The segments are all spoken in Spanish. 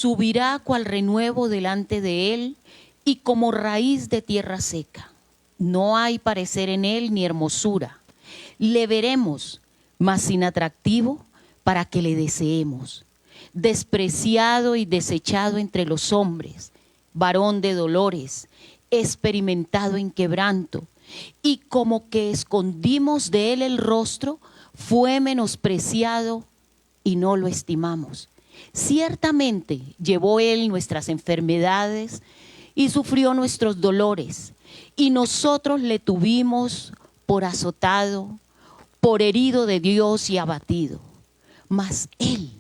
subirá cual renuevo delante de él y como raíz de tierra seca. No hay parecer en él ni hermosura. Le veremos, mas sin atractivo para que le deseemos. Despreciado y desechado entre los hombres, varón de dolores, experimentado en quebranto, y como que escondimos de él el rostro, fue menospreciado y no lo estimamos. Ciertamente llevó él nuestras enfermedades y sufrió nuestros dolores, y nosotros le tuvimos por azotado, por herido de Dios y abatido. Mas él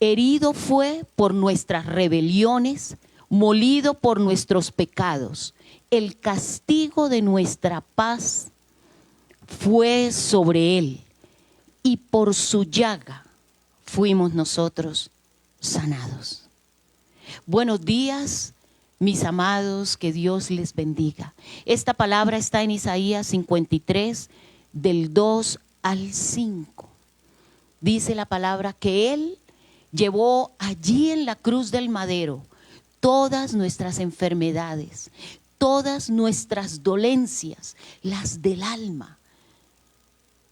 herido fue por nuestras rebeliones, molido por nuestros pecados. El castigo de nuestra paz fue sobre él, y por su llaga fuimos nosotros sanados. Buenos días, mis amados, que Dios les bendiga. Esta palabra está en Isaías 53, del 2 al 5. Dice la palabra que Él llevó allí en la cruz del madero todas nuestras enfermedades, todas nuestras dolencias, las del alma,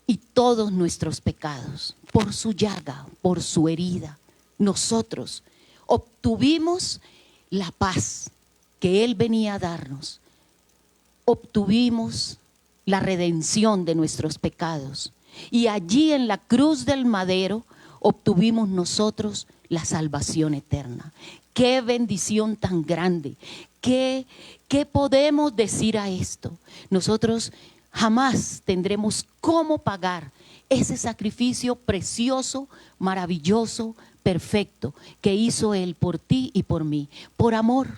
y todos nuestros pecados. Por su llaga, por su herida, nosotros obtuvimos la paz que Él venía a darnos. Obtuvimos la redención de nuestros pecados. Y allí en la cruz del madero obtuvimos nosotros la salvación eterna. ¡Qué bendición tan grande! ¿Qué podemos decir a esto? Nosotros jamás tendremos cómo pagar ese sacrificio precioso, maravilloso, perfecto que hizo Él por ti y por mí. Por amor,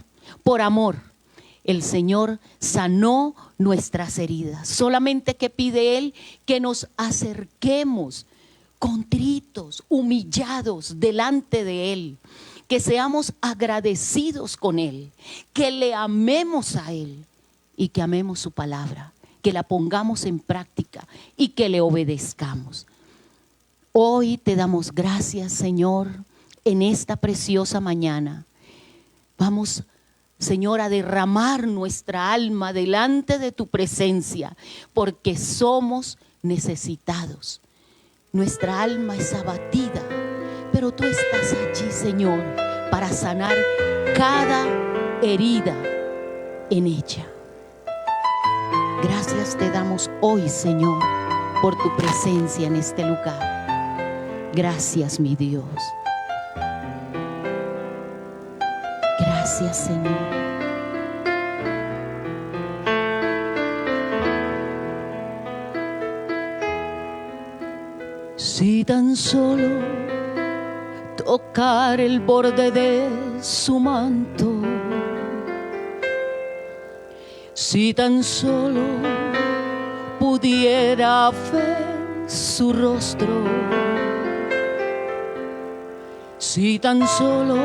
el Señor sanó nuestras heridas. Solamente que pide Él que nos acerquemos contritos, humillados delante de Él, que seamos agradecidos con Él, que le amemos a Él y que amemos su palabra, que la pongamos en práctica y que le obedezcamos. Hoy te damos gracias, Señor, en esta preciosa mañana. Vamos, Señor, a derramar nuestra alma delante de tu presencia, porque somos necesitados. Nuestra alma es abatida, pero tú estás allí, Señor, para sanar cada herida en ella. Gracias te damos hoy, Señor, por tu presencia en este lugar. Gracias, mi Dios. Gracias, Señor. Si tan solo tocar el borde de su manto, si tan solo pudiera ver su rostro, si tan solo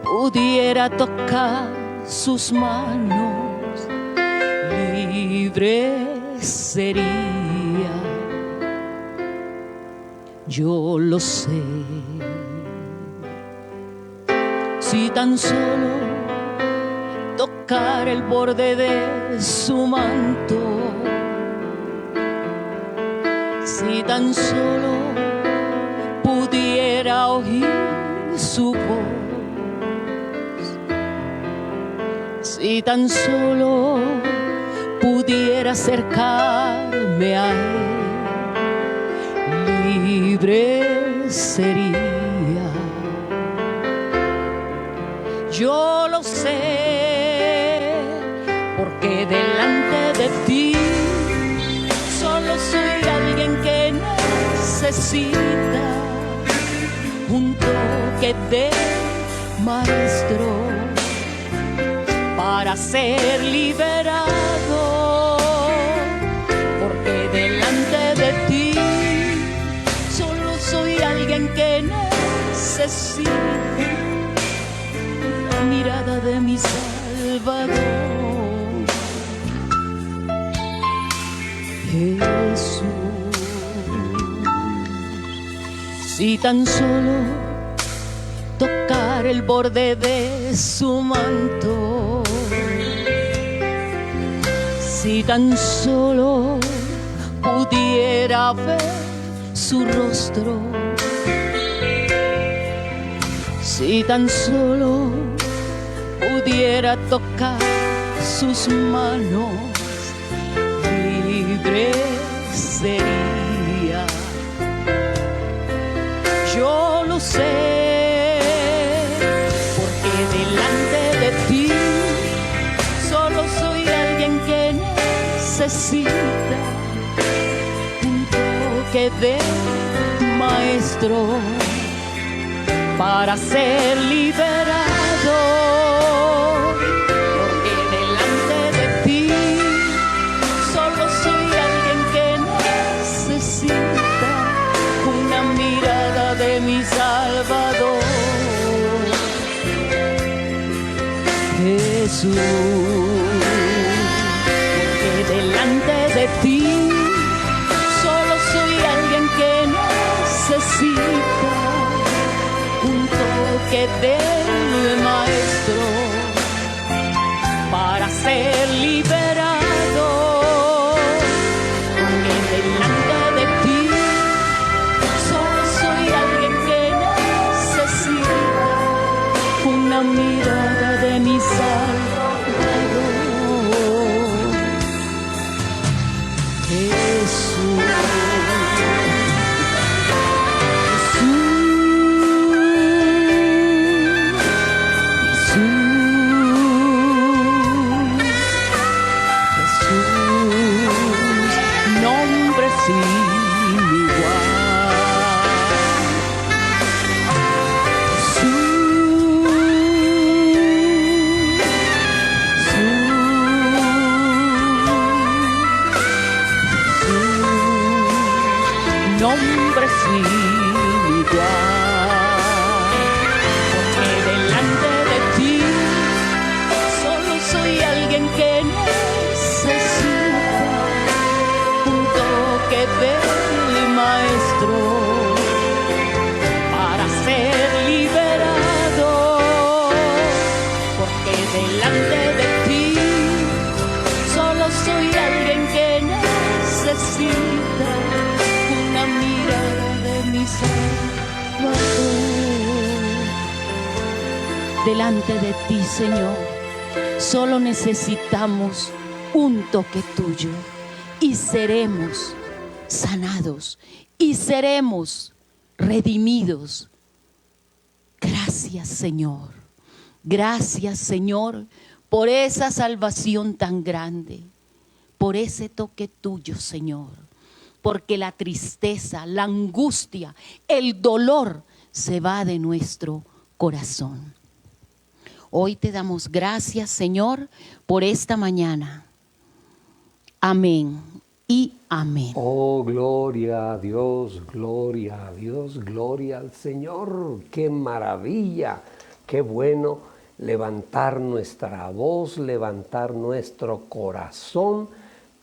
pudiera tocar sus manos, libre sería. Yo lo sé. Si tan solo tocar el borde de su manto, si tan solo pudiera oír su voz, si tan solo pudiera acercarme a él, libre sería. Yo lo sé, porque delante de ti solo soy alguien que necesita un toque de maestro para ser liberado, porque delante de ti solo soy alguien que necesita la mirada de mi Salvador. Jesús, si tan solo tocar el borde de su manto. Si tan solo pudiera ver su rostro, si tan solo pudiera tocar sus manos, libre sería. Yo lo sé, porque delante de ti solo soy alguien que necesita un toque de maestro para ser liberado. Porque delante de ti solo soy alguien que necesita una mirada de mi Salvador. Jesús, porque delante de ti solo soy alguien que necesita un toque del maestro para ser liberado. Porque delante de ti solo soy alguien que necesita una mirada de mi Salvador. Jesús. Nombre sin igual, porque delante de ti solo soy alguien que necesita un toque del maestro para ser liberado. Porque delante de ti solo soy alguien que necesita una mirada de mi Salvador. Delante de ti, Señor, solo necesitamos un toque tuyo y seremos sanados y seremos redimidos. Gracias, Señor. Gracias, Señor, por esa salvación tan grande, por ese toque tuyo, Señor. Porque la tristeza, la angustia, el dolor se va de nuestro corazón. Hoy te damos gracias, Señor, por esta mañana. Amén y amén. Oh, gloria a Dios, gloria a Dios, gloria al Señor. ¡Qué maravilla! ¡Qué bueno levantar nuestra voz, levantar nuestro corazón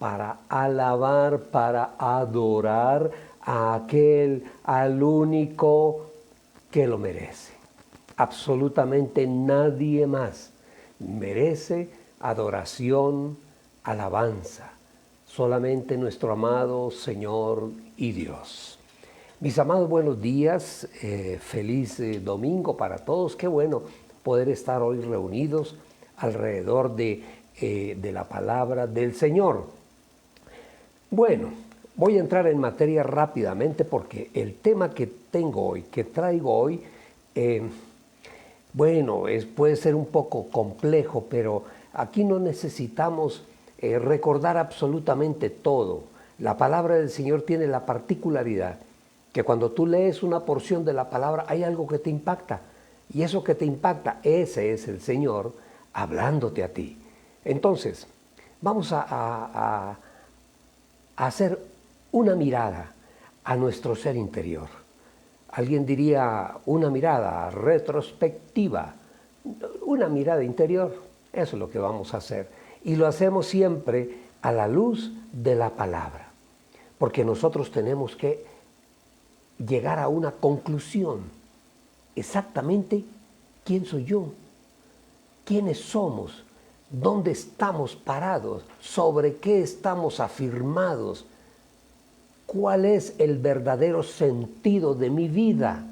para alabar, para adorar a aquel, al único que lo merece! Absolutamente nadie más merece adoración, alabanza. Solamente nuestro amado Señor y Dios. Mis amados, buenos días, feliz domingo para todos. Qué bueno poder estar hoy reunidos alrededor de la palabra del Señor. Bueno, voy a entrar en materia rápidamente porque el tema que tengo hoy, que traigo hoy, puede ser un poco complejo, pero aquí no necesitamos recordar absolutamente todo. La palabra del Señor tiene la particularidad que cuando tú lees una porción de la palabra hay algo que te impacta, y eso que te impacta, ese es el Señor hablándote a ti. Entonces, vamos a hacer una mirada a nuestro ser interior. Alguien diría una mirada retrospectiva, una mirada interior. Eso es lo que vamos a hacer. Y lo hacemos siempre a la luz de la palabra. Porque nosotros tenemos que llegar a una conclusión exactamente quién soy yo, quiénes somos, dónde estamos parados, sobre qué estamos afirmados, cuál es el verdadero sentido de mi vida,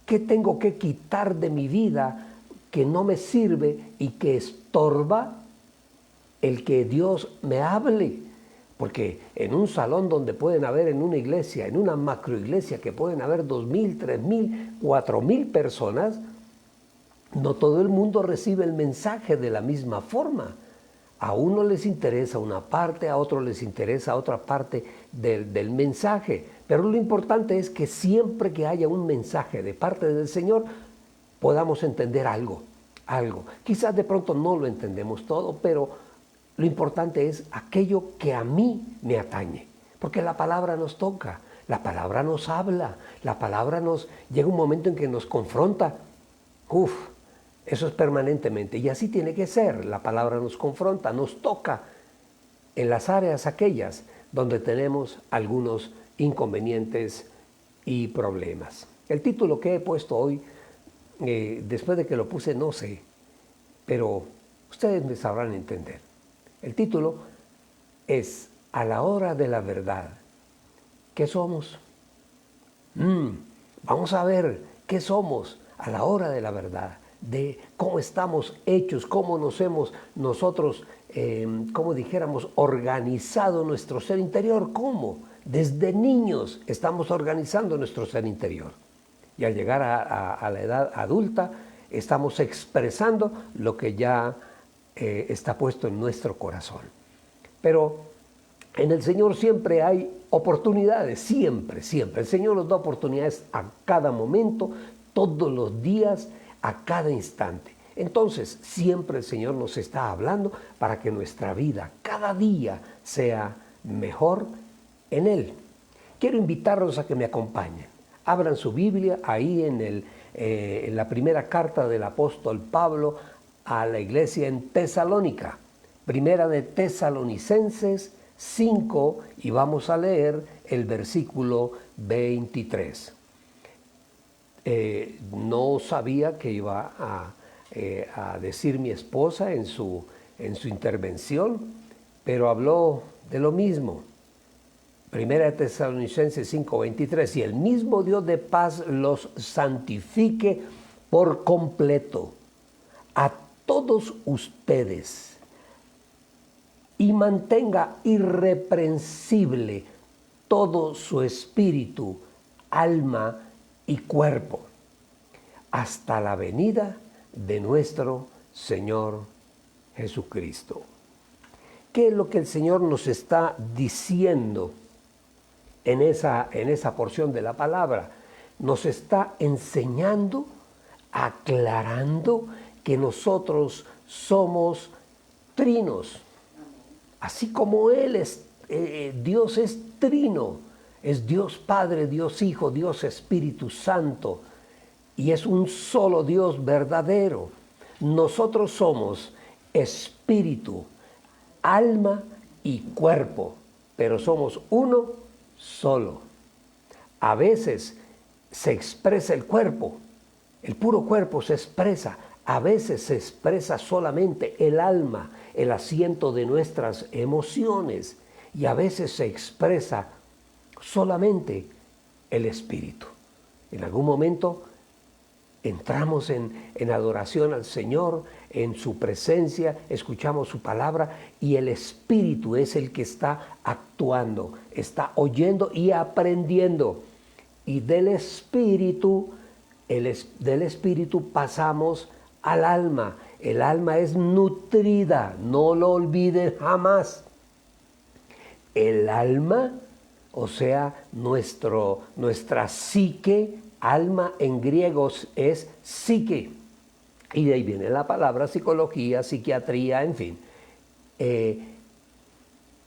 qué tengo que quitar de mi vida que no me sirve y que estorba el que Dios me hable. Porque en un salón donde pueden haber, en una iglesia, en una macroiglesia que pueden haber 2,000, 3,000, 4,000 personas, no todo el mundo recibe el mensaje de la misma forma. A uno les interesa una parte, a otro les interesa otra parte del mensaje. Pero lo importante es que siempre que haya un mensaje de parte del Señor, podamos entender algo. Quizás de pronto no lo entendemos todo, pero lo importante es aquello que a mí me atañe. Porque la palabra nos toca, la palabra nos habla, la palabra llega un momento en que nos confronta. Eso es permanentemente, y así tiene que ser. La palabra nos confronta, nos toca en las áreas aquellas donde tenemos algunos inconvenientes y problemas. El título que he puesto hoy, después de que lo puse, no sé, pero ustedes me sabrán entender. El título es A la hora de la verdad. ¿Qué somos? Vamos a ver qué somos a la hora de la verdad, de cómo estamos hechos, cómo nos hemos nosotros, como dijéramos, organizado nuestro ser interior. ¿Cómo? Desde niños estamos organizando nuestro ser interior. Y al llegar a la edad adulta, estamos expresando lo que ya está puesto en nuestro corazón. Pero en el Señor siempre hay oportunidades, siempre. El Señor nos da oportunidades a cada momento, todos los días, a cada instante. Entonces, siempre el Señor nos está hablando para que nuestra vida cada día sea mejor en Él. Quiero invitarlos a que me acompañen. Abran su Biblia ahí en la primera carta del apóstol Pablo a la iglesia en Tesalónica. Primera de Tesalonicenses 5, y vamos a leer el versículo 23. No sabía que iba a decir mi esposa en su intervención, pero habló de lo mismo. Primera de Tesalonicenses 5:23, y el mismo Dios de paz los santifique por completo a todos ustedes y mantenga irreprensible todo su espíritu, alma y cuerpo, hasta la venida de nuestro Señor Jesucristo. ¿Qué es lo que el Señor nos está diciendo en esa porción de la palabra? Nos está enseñando, aclarando que nosotros somos trinos. Así como Él es, Dios es trino, es Dios Padre, Dios Hijo, Dios Espíritu Santo, y es un solo Dios verdadero. Nosotros somos espíritu, alma y cuerpo, pero somos uno solo. A veces se expresa el cuerpo, el puro cuerpo se expresa. A veces se expresa solamente el alma, el asiento de nuestras emociones, y a veces se expresa solamente el espíritu. En algún momento entramos en adoración al Señor, en su presencia, escuchamos su palabra, y el espíritu es el que está actuando, está oyendo y aprendiendo. Y del espíritu pasamos al alma. El alma es nutrida, no lo olviden jamás. El alma, o sea, nuestra psique, alma en griego es psique, y de ahí viene la palabra psicología, psiquiatría, en fin.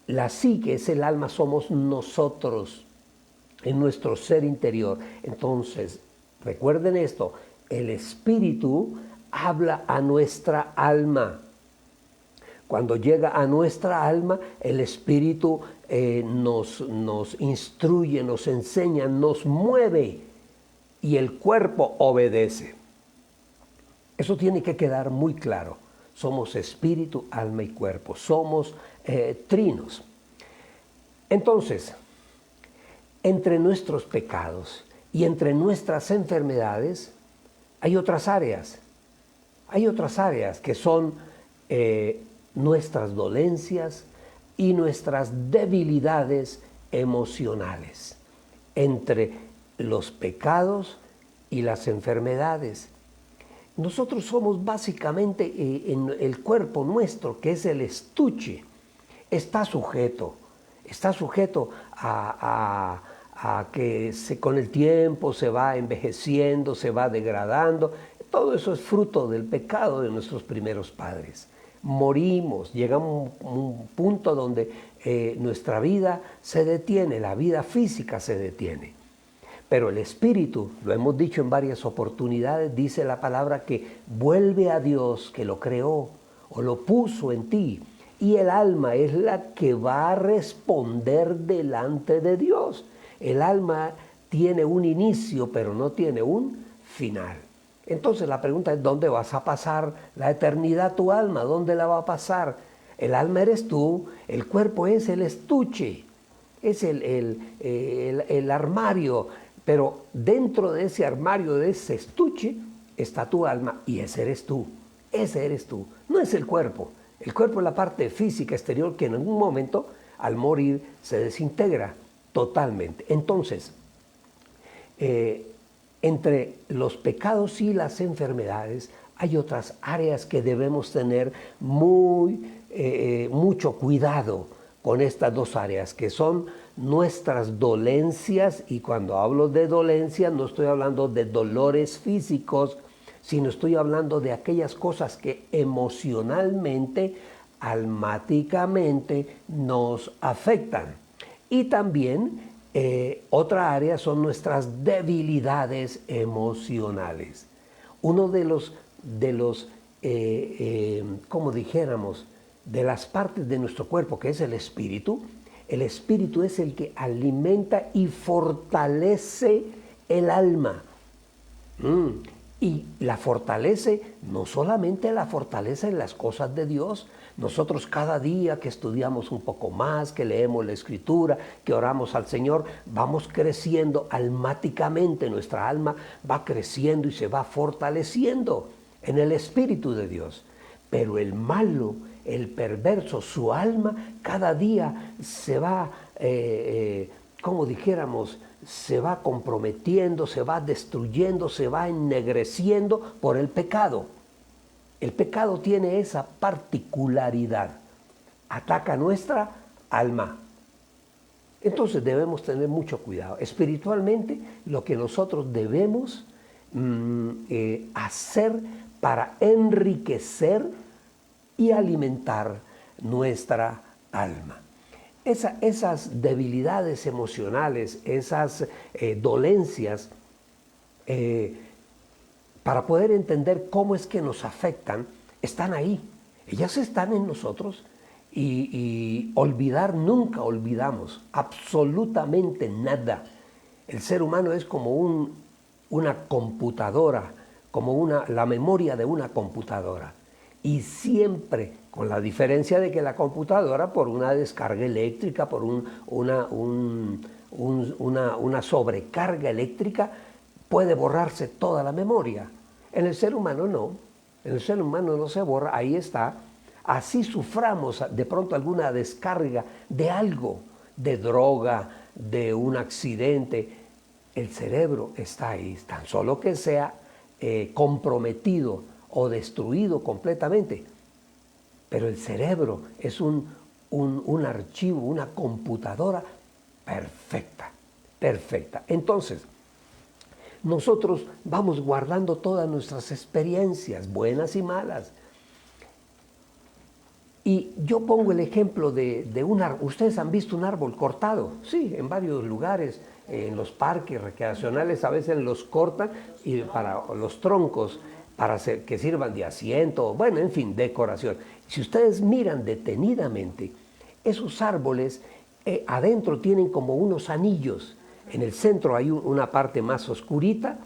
La psique es el alma, somos nosotros, en nuestro ser interior. Entonces, recuerden esto, el espíritu habla a nuestra alma. Cuando llega a nuestra alma, el espíritu nos instruye, nos enseña, nos mueve y el cuerpo obedece. Eso tiene que quedar muy claro. Somos espíritu, alma y cuerpo. Somos trinos. Entonces, entre nuestros pecados y entre nuestras enfermedades hay otras áreas. Hay otras áreas que son nuestras dolencias y nuestras debilidades emocionales. Entre los pecados y las enfermedades. Nosotros somos básicamente en el cuerpo nuestro, que es el estuche, está sujeto a que con el tiempo se va envejeciendo, se va degradando. Todo eso es fruto del pecado de nuestros primeros padres. Morimos, llega un punto donde nuestra vida se detiene, la vida física se detiene. Pero el espíritu, lo hemos dicho en varias oportunidades, dice la palabra que vuelve a Dios que lo creó o lo puso en ti. Y el alma es la que va a responder delante de Dios. El alma tiene un inicio, pero no tiene un final. Entonces la pregunta es, ¿dónde vas a pasar la eternidad tu alma? ¿Dónde la va a pasar? El alma eres tú, el cuerpo es el estuche, es el armario. Pero dentro de ese armario, de ese estuche, está tu alma y ese eres tú. Ese eres tú. No es el cuerpo. El cuerpo es la parte física exterior que en algún momento, al morir, se desintegra totalmente. Entonces, entre los pecados y las enfermedades, hay otras áreas que debemos tener mucho cuidado con estas dos áreas, que son nuestras dolencias, y cuando hablo de dolencias no estoy hablando de dolores físicos, sino estoy hablando de aquellas cosas que emocionalmente, almáticamente nos afectan. Y también otra área son nuestras debilidades emocionales. Uno de los como dijéramos, de las partes de nuestro cuerpo, que es el espíritu es el que alimenta y fortalece el alma. Y la fortalece, no solamente la fortalece en las cosas de Dios. Nosotros cada día que estudiamos un poco más, que leemos la Escritura, que oramos al Señor, vamos creciendo almáticamente, nuestra alma va creciendo y se va fortaleciendo en el Espíritu de Dios. Pero el malo, el perverso, su alma cada día se va, como dijéramos, se va comprometiendo, se va destruyendo, se va ennegreciendo por el pecado. El pecado tiene esa particularidad, ataca nuestra alma. Entonces debemos tener mucho cuidado. Espiritualmente, lo que nosotros debemos hacer para enriquecer y alimentar nuestra alma. Esas debilidades emocionales, esas dolencias, para poder entender cómo es que nos afectan, están ahí. Ellas están en nosotros y olvidar, nunca olvidamos absolutamente nada. El ser humano es como una computadora, como la memoria de una computadora. Y siempre, con la diferencia de que la computadora, por una descarga eléctrica, por una sobrecarga eléctrica, puede borrarse toda la memoria. En el ser humano no. En el ser humano no se borra, ahí está. Así suframos de pronto alguna descarga de algo, de droga, de un accidente. El cerebro está ahí, tan solo que sea comprometido o destruido completamente. Pero el cerebro es un archivo, una computadora perfecta, perfecta. Entonces, nosotros vamos guardando todas nuestras experiencias, buenas y malas. Y yo pongo el ejemplo de un árbol. ¿Ustedes han visto un árbol cortado? Sí, en varios lugares, en los parques recreacionales a veces los cortan y para los troncos, para que sirvan de asiento, bueno, en fin, decoración. Si ustedes miran detenidamente, esos árboles adentro tienen como unos anillos. En el centro hay una parte más oscurita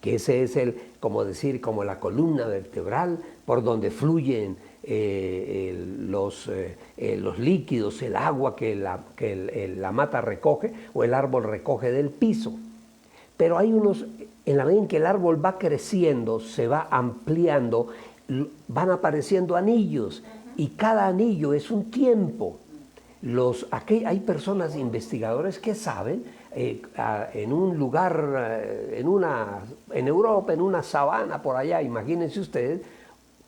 que ese es como la columna vertebral por donde fluyen los líquidos, el agua que la mata recoge o el árbol recoge del piso. Pero hay unos, en la medida en que el árbol va creciendo, se va ampliando, van apareciendo anillos, y cada anillo es un tiempo. Hay personas, investigadores, que saben, en un lugar, en Europa, en una sabana por allá, imagínense ustedes,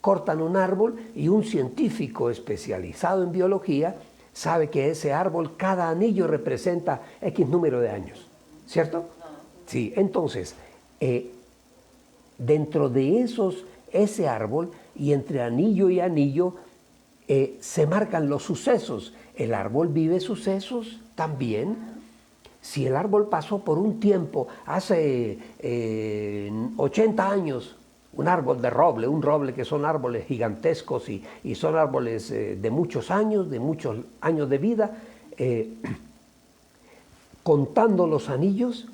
cortan un árbol y un científico especializado en biología sabe que ese árbol, cada anillo representa X número de años, ¿cierto? Sí, entonces, dentro de ese árbol y entre anillo y anillo se marcan los sucesos. El árbol vive sucesos también. Si el árbol pasó por un tiempo, hace 80 años, un árbol de roble, un roble que son árboles gigantescos y son árboles de muchos años de vida, contando los anillos,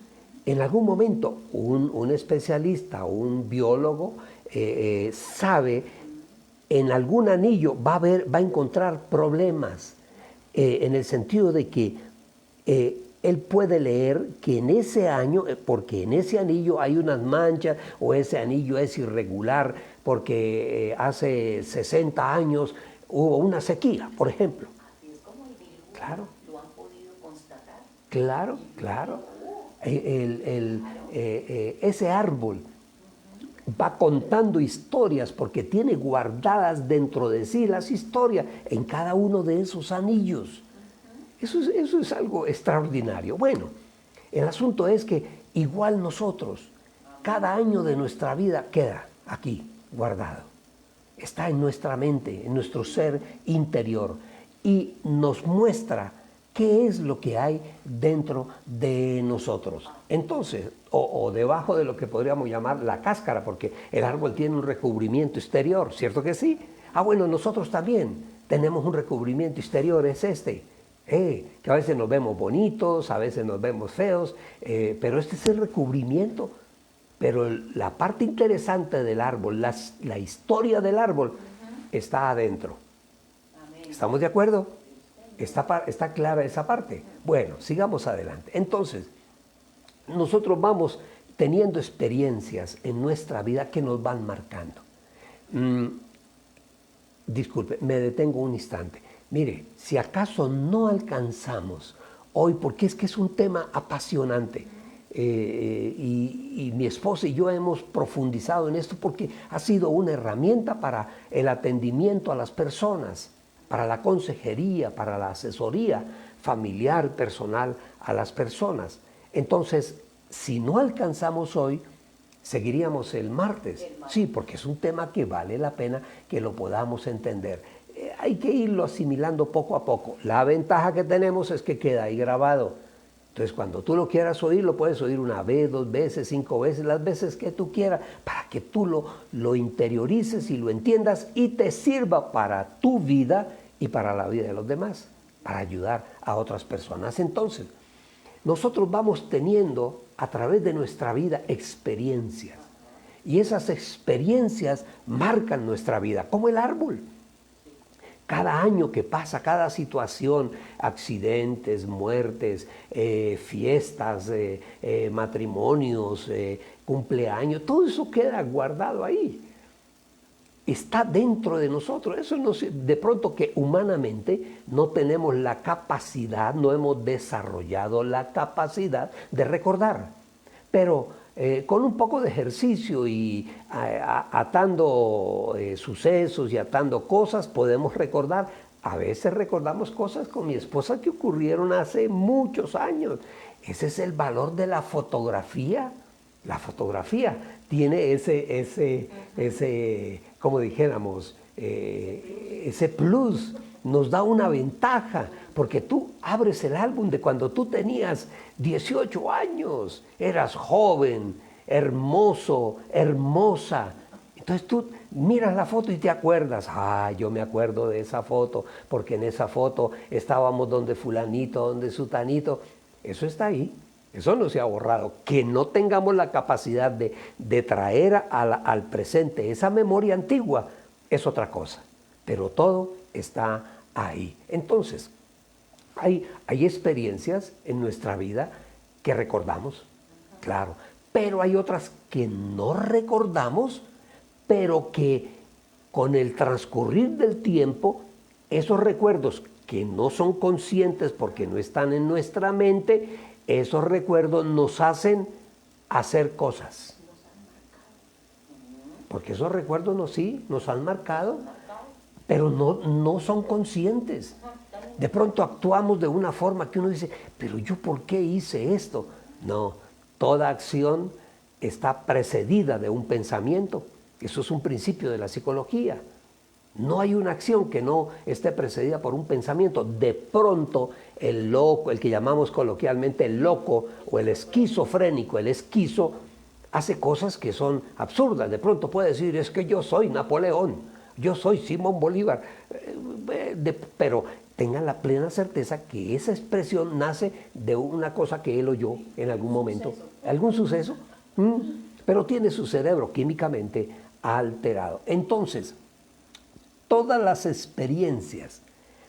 en algún momento un especialista, un biólogo, sabe, en algún anillo va a encontrar problemas, en el sentido de que él puede leer que en ese año, porque en ese anillo hay unas manchas, o ese anillo es irregular porque hace 60 años hubo una sequía, por ejemplo. Así es como el diluvio. Claro. Lo han podido constatar. Claro, claro. Ese árbol va contando historias porque tiene guardadas dentro de sí las historias en cada uno de esos anillos. Eso es algo extraordinario. Bueno, el asunto es que igual nosotros, cada año de nuestra vida queda aquí guardado. Está en nuestra mente, en nuestro ser interior, y nos muestra qué es lo que hay dentro de nosotros. Entonces, o debajo de lo que podríamos llamar la cáscara, porque el árbol tiene un recubrimiento exterior, ¿cierto que sí? Bueno, nosotros también tenemos un recubrimiento exterior, es que a veces nos vemos bonitos, a veces nos vemos feos, pero este es el recubrimiento. Pero la parte interesante del árbol, la historia del árbol, está adentro. Amén. ¿Estamos de acuerdo? Está clara esa parte. Bueno, sigamos adelante. Entonces, nosotros vamos teniendo experiencias en nuestra vida que nos van marcando. Disculpe, me detengo un instante. Mire, si acaso no alcanzamos hoy, porque es que es un tema apasionante, y mi esposa y yo hemos profundizado en esto porque ha sido una herramienta para el atendimiento a las personas, para la consejería, para la asesoría familiar, personal a las personas. Entonces, si no alcanzamos hoy, seguiríamos el martes. Sí, porque es un tema que vale la pena que lo podamos entender. Hay que irlo asimilando poco a poco. La ventaja que tenemos es que queda ahí grabado. Entonces, cuando tú lo quieras oír, lo puedes oír 1 vez, 2 veces, 5 veces, las veces que tú quieras, para que tú lo interiorices y lo entiendas y te sirva para tu vida y para la vida de los demás, para ayudar a otras personas. Entonces, nosotros vamos teniendo a través de nuestra vida experiencias, y esas experiencias marcan nuestra vida, como el árbol. Cada año que pasa, cada situación, accidentes, muertes, fiestas, matrimonios, cumpleaños, todo eso queda guardado ahí. Está dentro de nosotros. Eso no, de pronto que humanamente no tenemos la capacidad, no hemos desarrollado la capacidad de recordar. Pero con un poco de ejercicio y atando sucesos y atando cosas, podemos recordar. A veces recordamos cosas con mi esposa que ocurrieron hace muchos años. Ese es el valor de la fotografía. La fotografía tiene ese como dijéramos, ese plus, nos da una ventaja, porque tú abres el álbum de cuando tú tenías 18 años, eras joven, hermoso, hermosa. Entonces tú miras la foto y te acuerdas, yo me acuerdo de esa foto, porque en esa foto estábamos donde fulanito, donde sutanito. Eso está ahí. Eso no se ha borrado. Que no tengamos la capacidad de traer al presente esa memoria antigua es otra cosa. Pero todo está ahí. Entonces, hay experiencias en nuestra vida que recordamos, claro. Pero hay otras que no recordamos, pero que con el transcurrir del tiempo, esos recuerdos que no son conscientes porque no están en nuestra mente, esos recuerdos nos hacen hacer cosas. Porque esos recuerdos sí nos han marcado, pero no son conscientes. De pronto actuamos de una forma que uno dice, pero yo ¿por qué hice esto? No, toda acción está precedida de un pensamiento. Eso es un principio de la psicología. No hay una acción que no esté precedida por un pensamiento. De pronto el loco, el que llamamos coloquialmente el loco o el esquizofrénico, el esquizo, hace cosas que son absurdas. De pronto puede decir, es que yo soy Napoleón, yo soy Simón Bolívar. Pero tengan la plena certeza que esa expresión nace de una cosa que él oyó en algún momento. ¿Algún suceso? Pero tiene su cerebro químicamente alterado. Entonces, todas las experiencias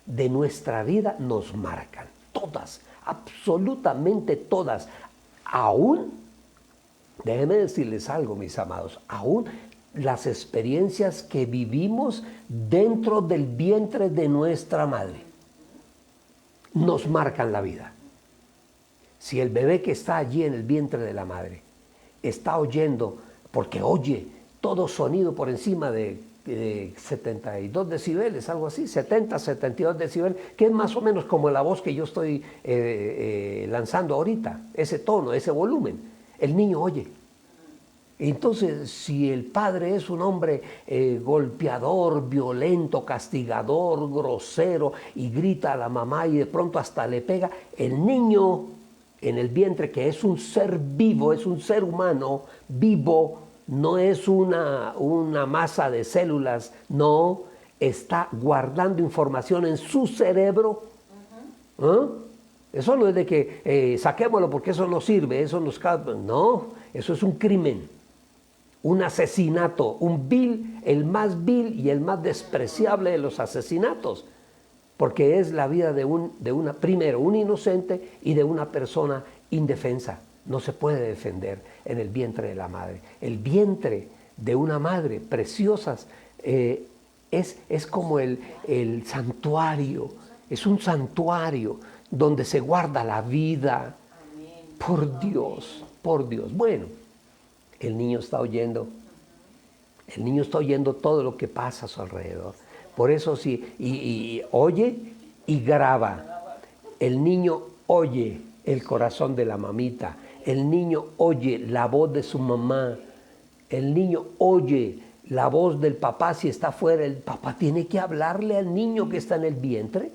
de nuestra vida nos marcan. Todas, absolutamente todas. Aún, déjenme decirles algo, mis amados, aún las experiencias que vivimos dentro del vientre de nuestra madre nos marcan la vida. Si el bebé que está allí en el vientre de la madre está oyendo, porque oye todo sonido por encima de 72 decibeles, algo así, 70, 72 decibeles, que es más o menos como la voz que yo estoy lanzando ahorita, ese tono, ese volumen, el niño oye. Entonces, si el padre es un hombre golpeador, violento, castigador, grosero, y grita a la mamá y de pronto hasta le pega, el niño en el vientre, que es un ser vivo, es un ser humano vivo, no es una masa de células, no, está guardando información en su cerebro. Eso no es de que saquémoslo porque eso no sirve, eso nos causa. No, eso es un crimen, un asesinato, el más vil y el más despreciable de los asesinatos, porque es la vida primero, un inocente y de una persona indefensa. No se puede defender en el vientre de la madre. El vientre de una madre, preciosas, es como el santuario, es un santuario donde se guarda la vida. Por Dios, por Dios. Bueno, el niño está oyendo todo lo que pasa a su alrededor. Por eso sí, y oye y graba. El niño oye el corazón de la mamita. El niño oye la voz de su mamá. El niño oye la voz del papá si está fuera. El papá tiene que hablarle al niño que está en el vientre.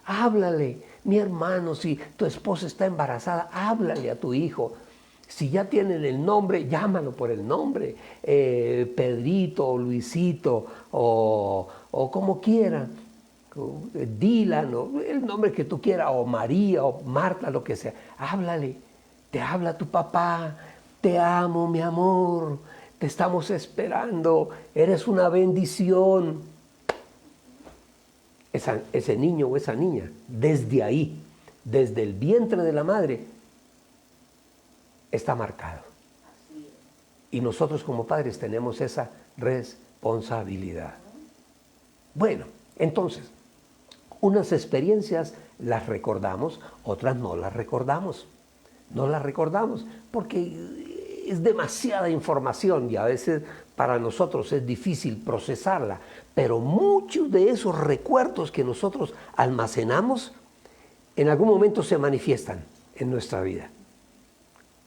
Háblale, mi hermano, si tu esposa está embarazada, háblale a tu hijo. Si ya tienen el nombre, llámalo por el nombre. Pedrito, o Luisito, o como quiera. Dylan, o el nombre que tú quieras, o María, o Marta, lo que sea. Háblale. Te habla tu papá, te amo, mi amor, te estamos esperando, eres una bendición. Ese niño o esa niña, desde ahí, desde el vientre de la madre, está marcado. Y nosotros como padres tenemos esa responsabilidad. Bueno, entonces, unas experiencias las recordamos, otras no las recordamos. No la recordamos porque es demasiada información y a veces para nosotros es difícil procesarla, pero muchos de esos recuerdos que nosotros almacenamos en algún momento se manifiestan en nuestra vida,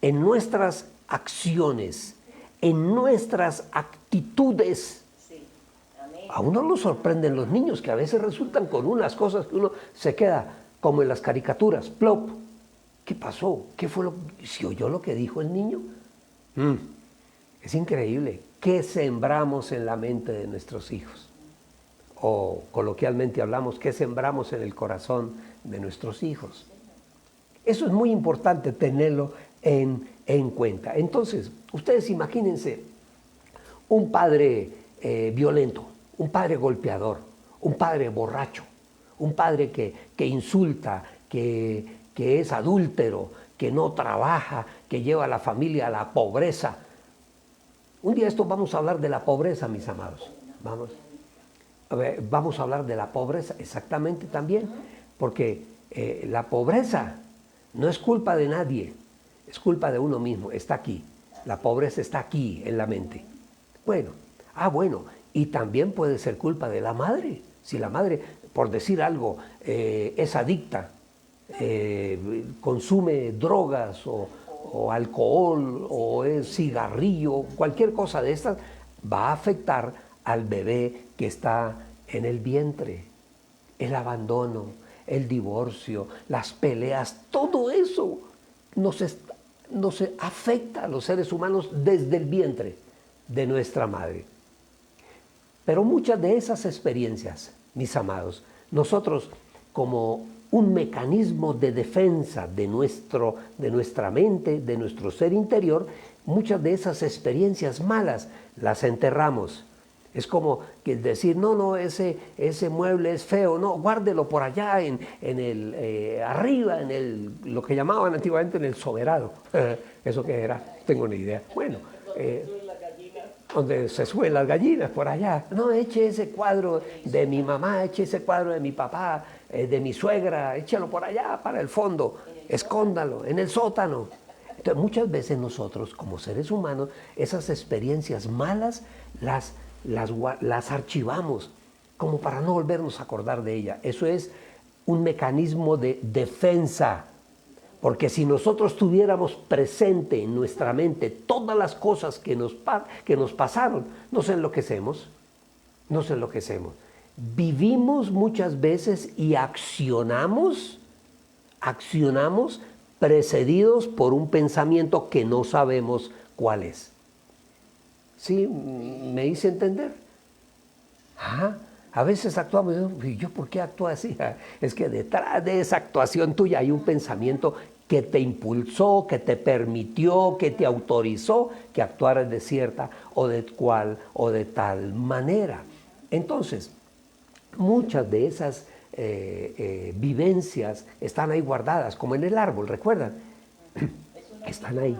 en nuestras acciones, en nuestras actitudes. A uno lo sorprenden los niños que a veces resultan con unas cosas que uno se queda como en las caricaturas, plop. ¿Qué pasó? ¿Qué fue ¿Se oyó lo que dijo el niño? Es increíble. ¿Qué sembramos en la mente de nuestros hijos? O coloquialmente hablamos, ¿qué sembramos en el corazón de nuestros hijos? Eso es muy importante tenerlo en cuenta. Entonces, ustedes imagínense un padre violento, un padre golpeador, un padre borracho, un padre que insulta, que es adúltero, que no trabaja, que lleva a la familia a la pobreza. Un día esto vamos a hablar de la pobreza, mis amados. Vamos a hablar de la pobreza exactamente también, porque la pobreza no es culpa de nadie, es culpa de uno mismo, está aquí. La pobreza está aquí en la mente. Bueno, y también puede ser culpa de la madre. Si la madre, por decir algo, es adicta, consume drogas o alcohol o es cigarrillo, cualquier cosa de estas, va a afectar al bebé que está en el vientre. El abandono, el divorcio, las peleas, todo eso nos afecta a los seres humanos desde el vientre de nuestra madre. Pero muchas de esas experiencias, mis amados, nosotros como un mecanismo de defensa de nuestra mente, de nuestro ser interior, muchas de esas experiencias malas las enterramos. Es como que decir, no, ese mueble es feo, no, guárdelo por allá arriba, lo que llamaban antiguamente en el soberano. ¿Eso qué era? Tengo ni idea. Bueno, donde se suben las gallinas, por allá. No, eche ese cuadro de mi mamá, eche ese cuadro de mi papá, de mi suegra, échalo por allá para el fondo, escóndalo en el sótano. Entonces, muchas veces nosotros, como seres humanos, esas experiencias malas las archivamos como para no volvernos a acordar de ella. Eso es un mecanismo de defensa, porque si nosotros tuviéramos presente en nuestra mente todas las cosas que nos pasaron, nos enloquecemos. Vivimos muchas veces y accionamos precedidos por un pensamiento que no sabemos cuál es. ¿Sí? ¿Me hice entender? A veces actuamos, ¿y yo por qué actúo así? Es que detrás de esa actuación tuya hay un pensamiento que te impulsó, que te permitió, que te autorizó que actuaras de cierta o de cual o de tal manera. Entonces, muchas de esas vivencias están ahí guardadas, como en el árbol, ¿recuerdan? Están ahí.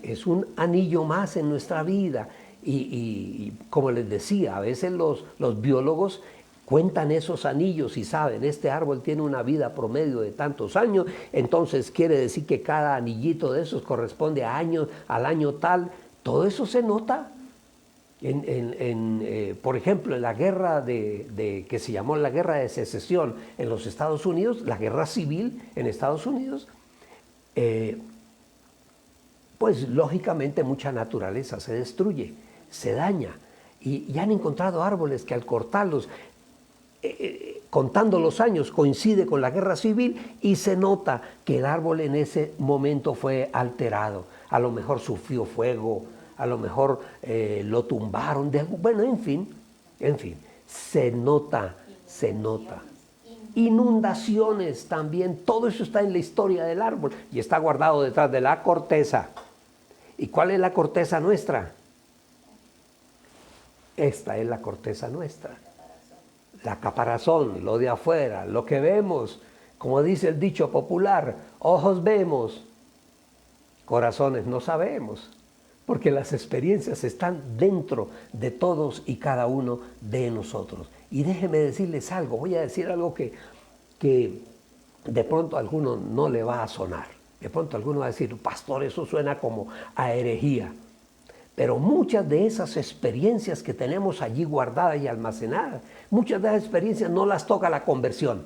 Es un anillo más en nuestra vida y como les decía, a veces los biólogos cuentan esos anillos y saben, este árbol tiene una vida promedio de tantos años, entonces quiere decir que cada anillito de esos corresponde al año tal. Todo eso se nota. Por ejemplo, en la guerra que se llamó la Guerra de Secesión en los Estados Unidos, la guerra civil en Estados Unidos, pues lógicamente mucha naturaleza se destruye, se daña, y han encontrado árboles que al cortarlos, contando los años, coincide con la guerra civil y se nota que el árbol en ese momento fue alterado, a lo mejor sufrió fuego, a lo mejor lo tumbaron, bueno, en fin, se nota. Inundaciones también, todo eso está en la historia del árbol y está guardado detrás de la corteza. ¿Y cuál es la corteza nuestra? Esta es la corteza nuestra. La caparazón, lo de afuera, lo que vemos, como dice el dicho popular, ojos vemos, corazones no sabemos, porque las experiencias están dentro de todos y cada uno de nosotros. Y déjenme decirles algo, voy a decir algo que de pronto a alguno no le va a sonar. De pronto alguno va a decir, pastor, eso suena como a herejía. Pero muchas de esas experiencias que tenemos allí guardadas y almacenadas, muchas de esas experiencias no las toca la conversión.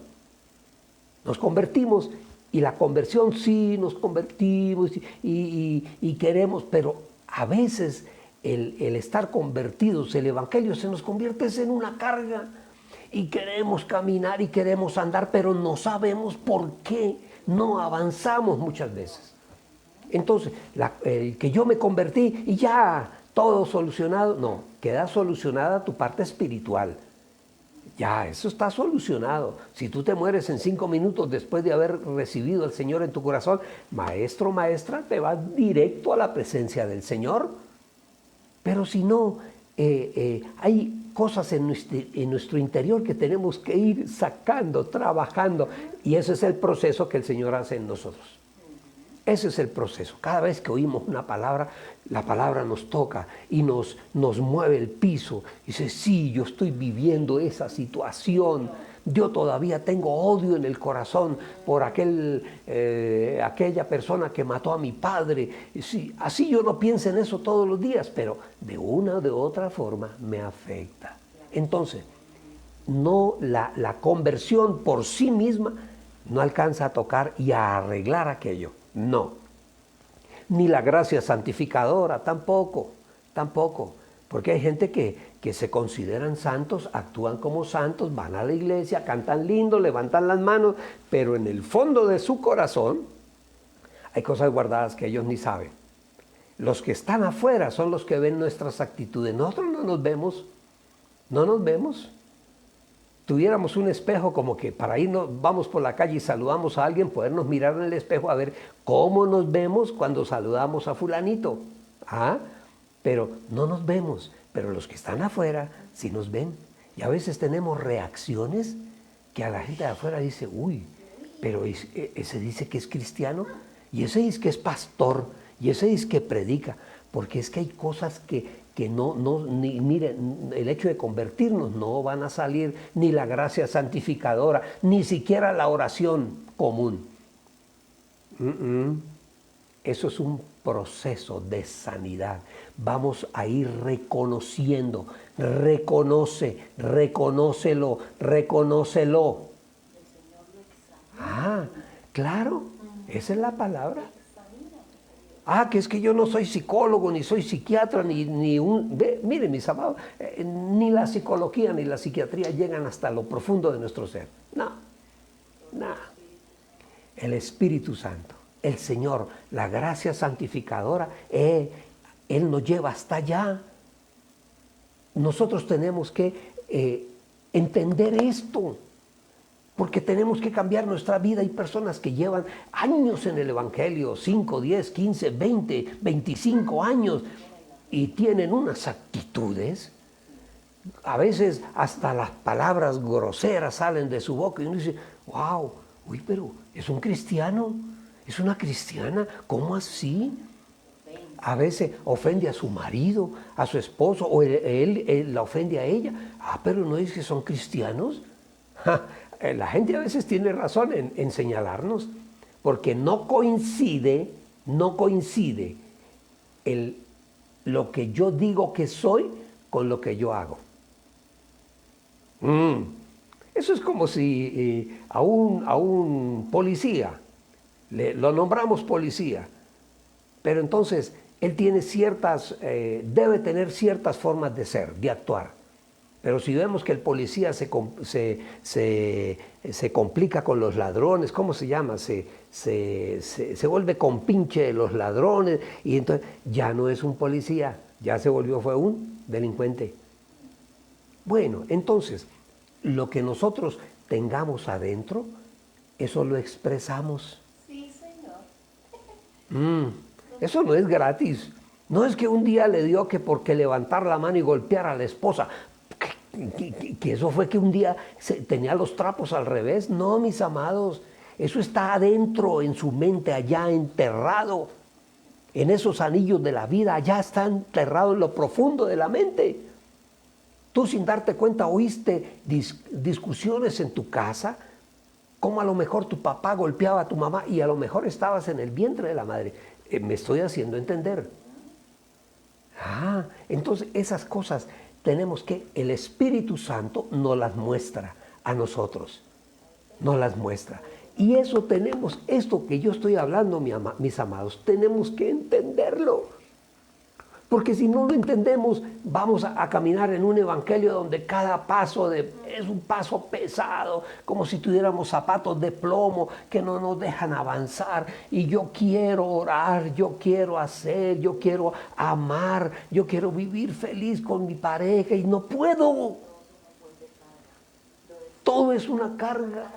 Nos convertimos y la conversión sí, nos convertimos y queremos, pero a veces el estar convertidos, el Evangelio se nos convierte en una carga y queremos caminar y queremos andar, pero no sabemos por qué no avanzamos muchas veces. Entonces, que yo me convertí y ya todo solucionado, no, queda solucionada tu parte espiritual. Ya, eso está solucionado. Si tú te mueres en 5 minutos después de haber recibido al Señor en tu corazón, maestro, maestra, te vas directo a la presencia del Señor. Pero si no, hay cosas en nuestro interior que tenemos que ir sacando, trabajando. Y ese es el proceso que el Señor hace en nosotros. Ese es el proceso. Cada vez que oímos una palabra, la palabra nos toca y nos mueve el piso. Y dice, sí, yo estoy viviendo esa situación. Yo todavía tengo odio en el corazón por aquella persona que mató a mi padre. Y sí, así yo no pienso en eso todos los días, pero de una o de otra forma me afecta. Entonces, no la conversión por sí misma no alcanza a tocar y a arreglar aquello. No. Ni la gracia santificadora, tampoco. Porque hay gente que se consideran santos, actúan como santos, van a la iglesia, cantan lindo, levantan las manos, pero en el fondo de su corazón hay cosas guardadas que ellos ni saben. Los que están afuera son los que ven nuestras actitudes. Nosotros no nos vemos. Tuviéramos un espejo como que para irnos, vamos por la calle y saludamos a alguien, podernos mirar en el espejo a ver cómo nos vemos cuando saludamos a fulanito. Pero no nos vemos, pero los que están afuera sí nos ven. Y a veces tenemos reacciones que a la gente de afuera dice, uy, pero ese dice que es cristiano, y ese dice que es pastor, y ese dice que predica, porque es que hay cosas que miren, el hecho de convertirnos no van a salir ni la gracia santificadora, ni siquiera la oración común. Eso es un proceso de sanidad. Vamos a ir reconociendo, reconócelo. Claro, esa es la palabra. Que es que yo no soy psicólogo, ni soy psiquiatra, miren mis amados, ni la psicología ni la psiquiatría llegan hasta lo profundo de nuestro ser. No. El Espíritu Santo, el Señor, la gracia santificadora, Él nos lleva hasta allá. Nosotros tenemos que entender esto. Porque tenemos que cambiar nuestra vida. Hay personas que llevan años en el Evangelio, 5, 10, 15, 20, 25 años, y tienen unas actitudes, a veces hasta las palabras groseras salen de su boca, y uno dice, wow, pero es un cristiano, es una cristiana, ¿cómo así? A veces ofende a su marido, a su esposo, o él la ofende a ella. Pero no dice que son cristianos. La gente a veces tiene razón en señalarnos, porque no coincide lo que yo digo que soy con lo que yo hago. Eso es como si a un policía, lo nombramos policía, pero entonces él tiene debe tener ciertas formas de ser, de actuar. Pero si vemos que el policía se complica con los ladrones, ¿cómo se llama? Se vuelve compinche de los ladrones, y entonces ya no es un policía, ya fue un delincuente. Bueno, entonces, lo que nosotros tengamos adentro, eso lo expresamos. Sí, Señor. Eso no es gratis. No es que un día le dio que porque levantar la mano y golpear a la esposa, que eso fue que un día tenía los trapos al revés. No, mis amados, eso está adentro en su mente, allá enterrado, en esos anillos de la vida, allá está enterrado en lo profundo de la mente. Tú sin darte cuenta oíste discusiones en tu casa, como a lo mejor tu papá golpeaba a tu mamá y a lo mejor estabas en el vientre de la madre. Me estoy haciendo entender. Entonces esas cosas tenemos que, el Espíritu Santo nos las muestra a nosotros, nos las muestra. Y eso tenemos, esto que yo estoy hablando, mis amados, tenemos que entenderlo. Porque si no lo entendemos, vamos a caminar en un evangelio donde cada paso es un paso pesado, como si tuviéramos zapatos de plomo que no nos dejan avanzar. Y yo quiero orar, yo quiero hacer, yo quiero amar, yo quiero vivir feliz con mi pareja y no puedo. Todo es una carga.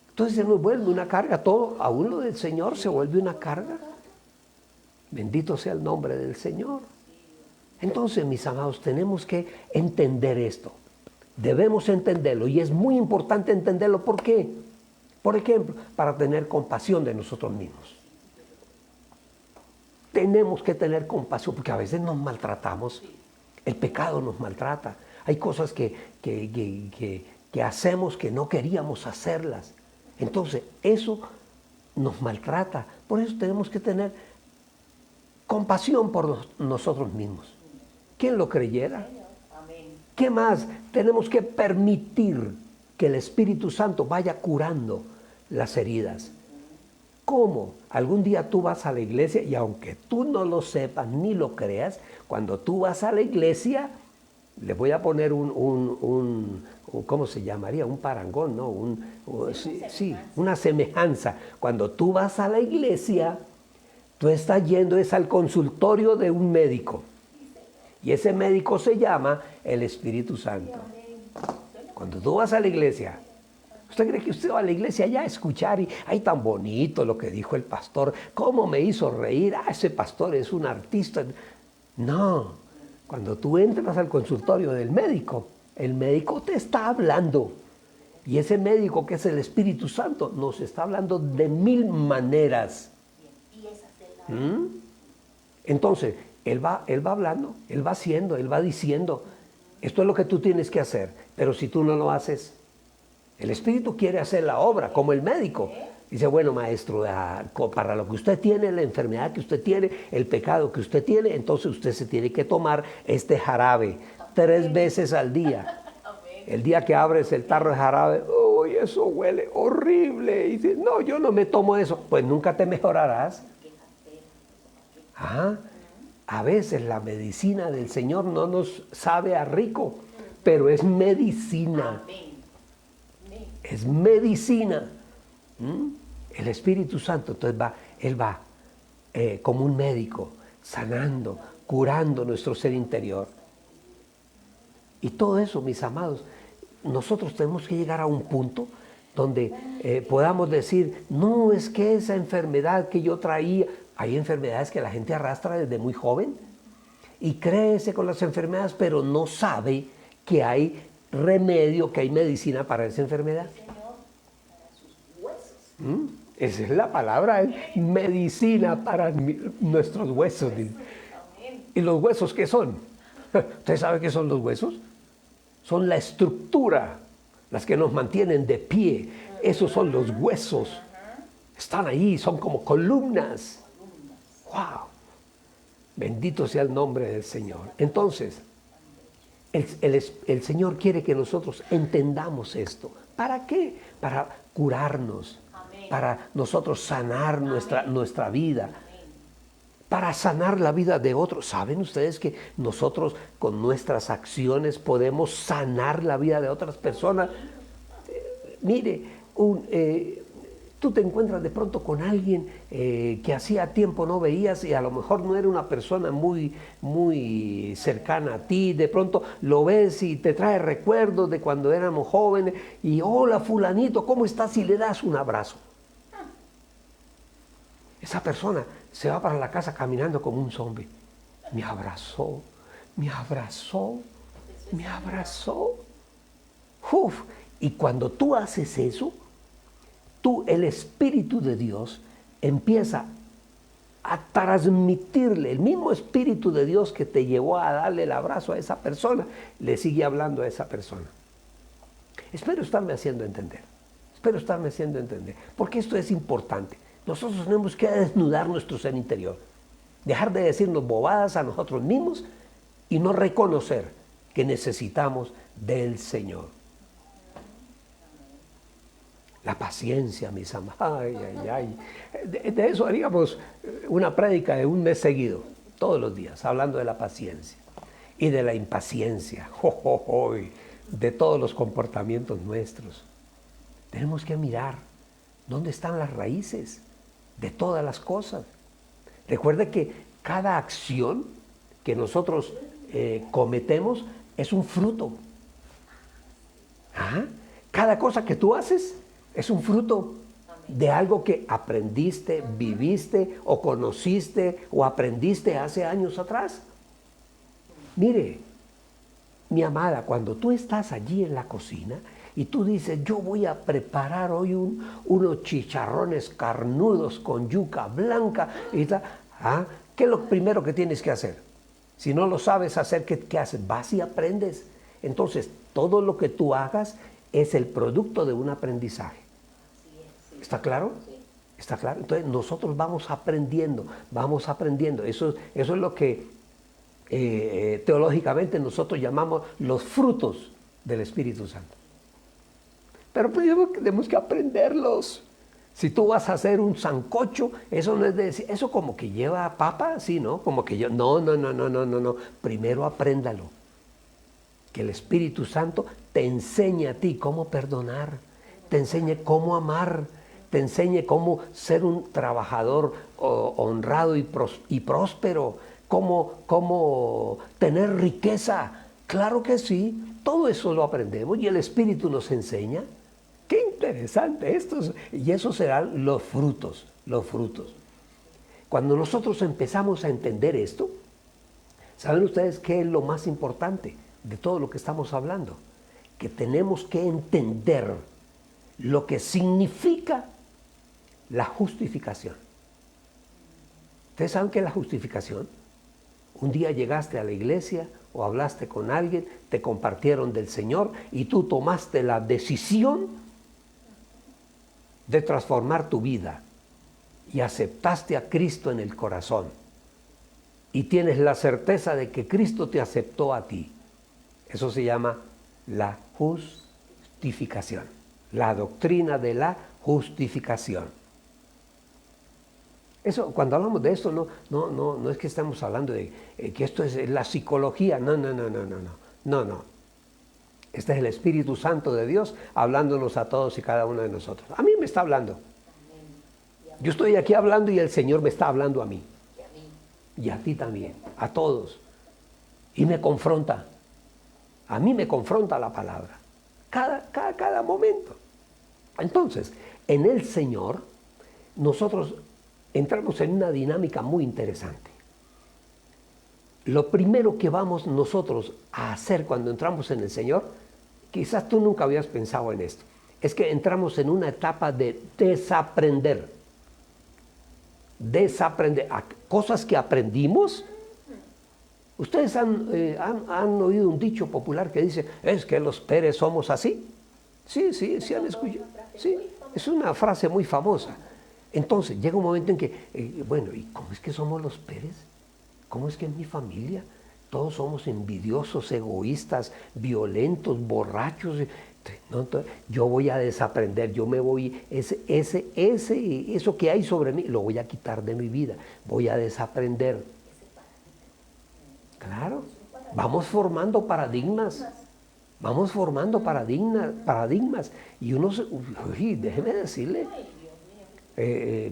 Entonces se nos vuelve una carga todo, aún lo del Señor se vuelve una carga. Bendito sea el nombre del Señor. Entonces, mis amados, tenemos que entender esto. Debemos entenderlo y es muy importante entenderlo. ¿Por qué? Por ejemplo, para tener compasión de nosotros mismos. Tenemos que tener compasión porque a veces nos maltratamos. El pecado nos maltrata. Hay cosas que hacemos que no queríamos hacerlas. Entonces, eso nos maltrata. Por eso tenemos que tener compasión por nosotros mismos. ¿Quién lo creyera? ¿Qué más? Tenemos que permitir que el Espíritu Santo vaya curando las heridas. ¿Cómo? Algún día tú vas a la iglesia y aunque tú no lo sepas ni lo creas, cuando tú vas a la iglesia, le voy a poner ¿cómo se llamaría? Un parangón, ¿no? Sí, una semejanza. Cuando tú vas a la iglesia, tú estás yendo al consultorio de un médico. Y ese médico se llama el Espíritu Santo. Cuando tú vas a la iglesia, ¿usted cree que usted va a la iglesia ya a escuchar y ay, tan bonito lo que dijo el pastor? ¿Cómo me hizo reír? Ese pastor es un artista. No, cuando tú entras al consultorio del médico, el médico te está hablando. Y ese médico que es el Espíritu Santo nos está hablando de 1000 maneras. Entonces, Él va hablando, Él va haciendo, Él va diciendo, esto es lo que tú tienes que hacer, pero si tú no lo haces, el Espíritu quiere hacer la obra, como el médico. Dice, bueno, maestro, para lo que usted tiene, la enfermedad que usted tiene, el pecado que usted tiene, entonces usted se tiene que tomar este jarabe 3 veces al día. El día que abres el tarro de jarabe, uy, eso huele horrible. Y dices, no, yo no me tomo eso. Pues nunca te mejorarás. A veces la medicina del Señor no nos sabe a rico, pero es medicina. Es medicina. El Espíritu Santo, entonces Él va como un médico, sanando, curando nuestro ser interior. Y todo eso, mis amados, nosotros tenemos que llegar a un punto donde podamos decir, no, es que esa enfermedad que yo traía, hay enfermedades que la gente arrastra desde muy joven y crece con las enfermedades, pero no sabe que hay remedio, que hay medicina para esa enfermedad. Esa es la palabra, es medicina para nuestros huesos. ¿Y los huesos qué son? ¿Usted sabe qué son los huesos? Son la estructura, las que nos mantienen de pie. Esos son los huesos. Están ahí, son como columnas. ¡Wow! Bendito sea el nombre del Señor. Entonces, el Señor quiere que nosotros entendamos esto. ¿Para qué? Para curarnos, para nosotros sanar nuestra vida, para sanar la vida de otros. ¿Saben ustedes que nosotros con nuestras acciones podemos sanar la vida de otras personas? Mire, tú te encuentras de pronto con alguien que hacía tiempo no veías y a lo mejor no era una persona muy cercana a ti. De pronto lo ves y te trae recuerdos de cuando éramos jóvenes y hola fulanito, ¿cómo estás? Y le das un abrazo. Esa persona se va para la casa caminando como un zombie. Me abrazó, me abrazó, me abrazó. Uf. Y cuando tú haces eso, el Espíritu de Dios empieza a transmitirle, el mismo Espíritu de Dios que te llevó a darle el abrazo a esa persona, le sigue hablando a esa persona. Espero estarme haciendo entender, porque esto es importante. Nosotros tenemos que desnudar nuestro ser interior, dejar de decirnos bobadas a nosotros mismos y no reconocer que necesitamos del Señor. La paciencia, mis amados. Ay, ay, ay. De eso haríamos una prédica de un mes seguido, todos los días, hablando de la paciencia y de la impaciencia, de todos los comportamientos nuestros. Tenemos que mirar dónde están las raíces de todas las cosas. Recuerde que cada acción que nosotros cometemos es un fruto. Cada cosa que tú haces es un fruto de algo que aprendiste, viviste o conociste o aprendiste hace años atrás. Mire, mi amada, cuando tú estás allí en la cocina y tú dices, yo voy a preparar hoy unos chicharrones carnudos con yuca blanca y tal, ¿ah? ¿Qué es lo primero que tienes que hacer? Si no lo sabes hacer, ¿qué haces? Vas y aprendes. Entonces, todo lo que tú hagas es el producto de un aprendizaje. ¿Está claro? ¿Está claro? Entonces, nosotros vamos aprendiendo. Eso es lo que teológicamente nosotros llamamos los frutos del Espíritu Santo. Pero primero tenemos que aprenderlos. Si tú vas a hacer un sancocho, eso no es de decir, eso como que lleva papa, sí, ¿no? Como que yo, no. Primero apréndalo. Que el Espíritu Santo te enseñe a ti cómo perdonar, te enseñe cómo amar, te enseñe cómo ser un trabajador honrado y próspero, cómo tener riqueza. Claro que sí, todo eso lo aprendemos y el Espíritu nos enseña. Qué interesante esto. Y esos serán los frutos, Cuando nosotros empezamos a entender esto, ¿saben ustedes qué es lo más importante de todo lo que estamos hablando? Que tenemos que entender lo que significa la justificación. ¿Ustedes saben qué es la justificación? Un día llegaste a la iglesia o hablaste con alguien, te compartieron del Señor y tú tomaste la decisión de transformar tu vida y aceptaste a Cristo en el corazón y tienes la certeza de que Cristo te aceptó a ti. Eso se llama la justificación, la doctrina de la justificación. Eso, cuando hablamos de esto, no es que estamos hablando de que esto es la psicología, no. Este es el Espíritu Santo de Dios hablándonos a todos y cada uno de nosotros. A mí me está hablando. Yo estoy aquí hablando y el Señor me está hablando a mí. Y a ti también, a todos. Y me confronta. A mí me confronta la palabra. Cada momento. Entonces, en el Señor, nosotros entramos en una dinámica muy interesante. Lo primero que vamos nosotros a hacer cuando entramos en el Señor, quizás tú nunca habías pensado en esto, es que entramos en una etapa de desaprender. Desaprender cosas que aprendimos. Ustedes han oído un dicho popular que dice, es que los Pérez somos así. Sí, han escuchado. Sí, es una frase muy famosa. Entonces, llega un momento en que, bueno, ¿y cómo es que somos los Pérez? ¿Cómo es que en mi familia todos somos envidiosos, egoístas, violentos, borrachos? No, yo voy a desaprender, yo me voy, eso que hay sobre mí, lo voy a quitar de mi vida, voy a desaprender. Claro, vamos formando paradigmas. Y uno, déjeme decirle,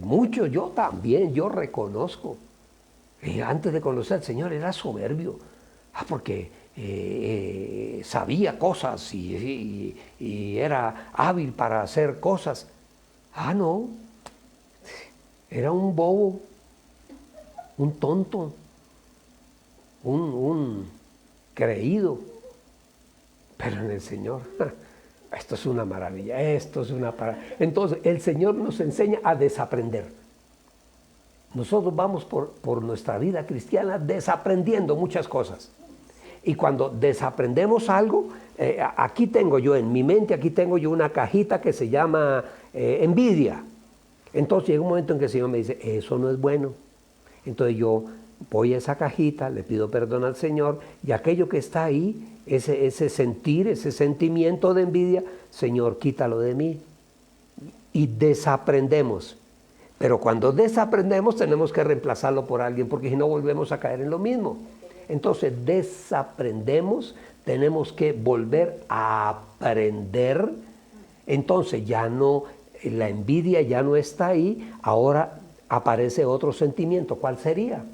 mucho, yo también, yo reconozco. Antes de conocer al Señor era soberbio, porque sabía cosas y era hábil para hacer cosas. No, era un bobo, un tonto, un creído. Pero en el Señor, esto es una maravilla, Entonces, el Señor nos enseña a desaprender. Nosotros vamos por nuestra vida cristiana desaprendiendo muchas cosas. Y cuando desaprendemos algo, aquí tengo yo en mi mente, una cajita que se llama envidia. Entonces llega un momento en que el Señor me dice, eso no es bueno. Entonces yo voy a esa cajita, le pido perdón al Señor, y aquello que está ahí, ese sentir, ese sentimiento de envidia, Señor, quítalo de mí. Y desaprendemos. Pero cuando desaprendemos tenemos que reemplazarlo por alguien, porque si no volvemos a caer en lo mismo. Entonces desaprendemos, tenemos que volver a aprender. Entonces ya no, la envidia ya no está ahí, ahora aparece otro sentimiento. ¿Cuál sería?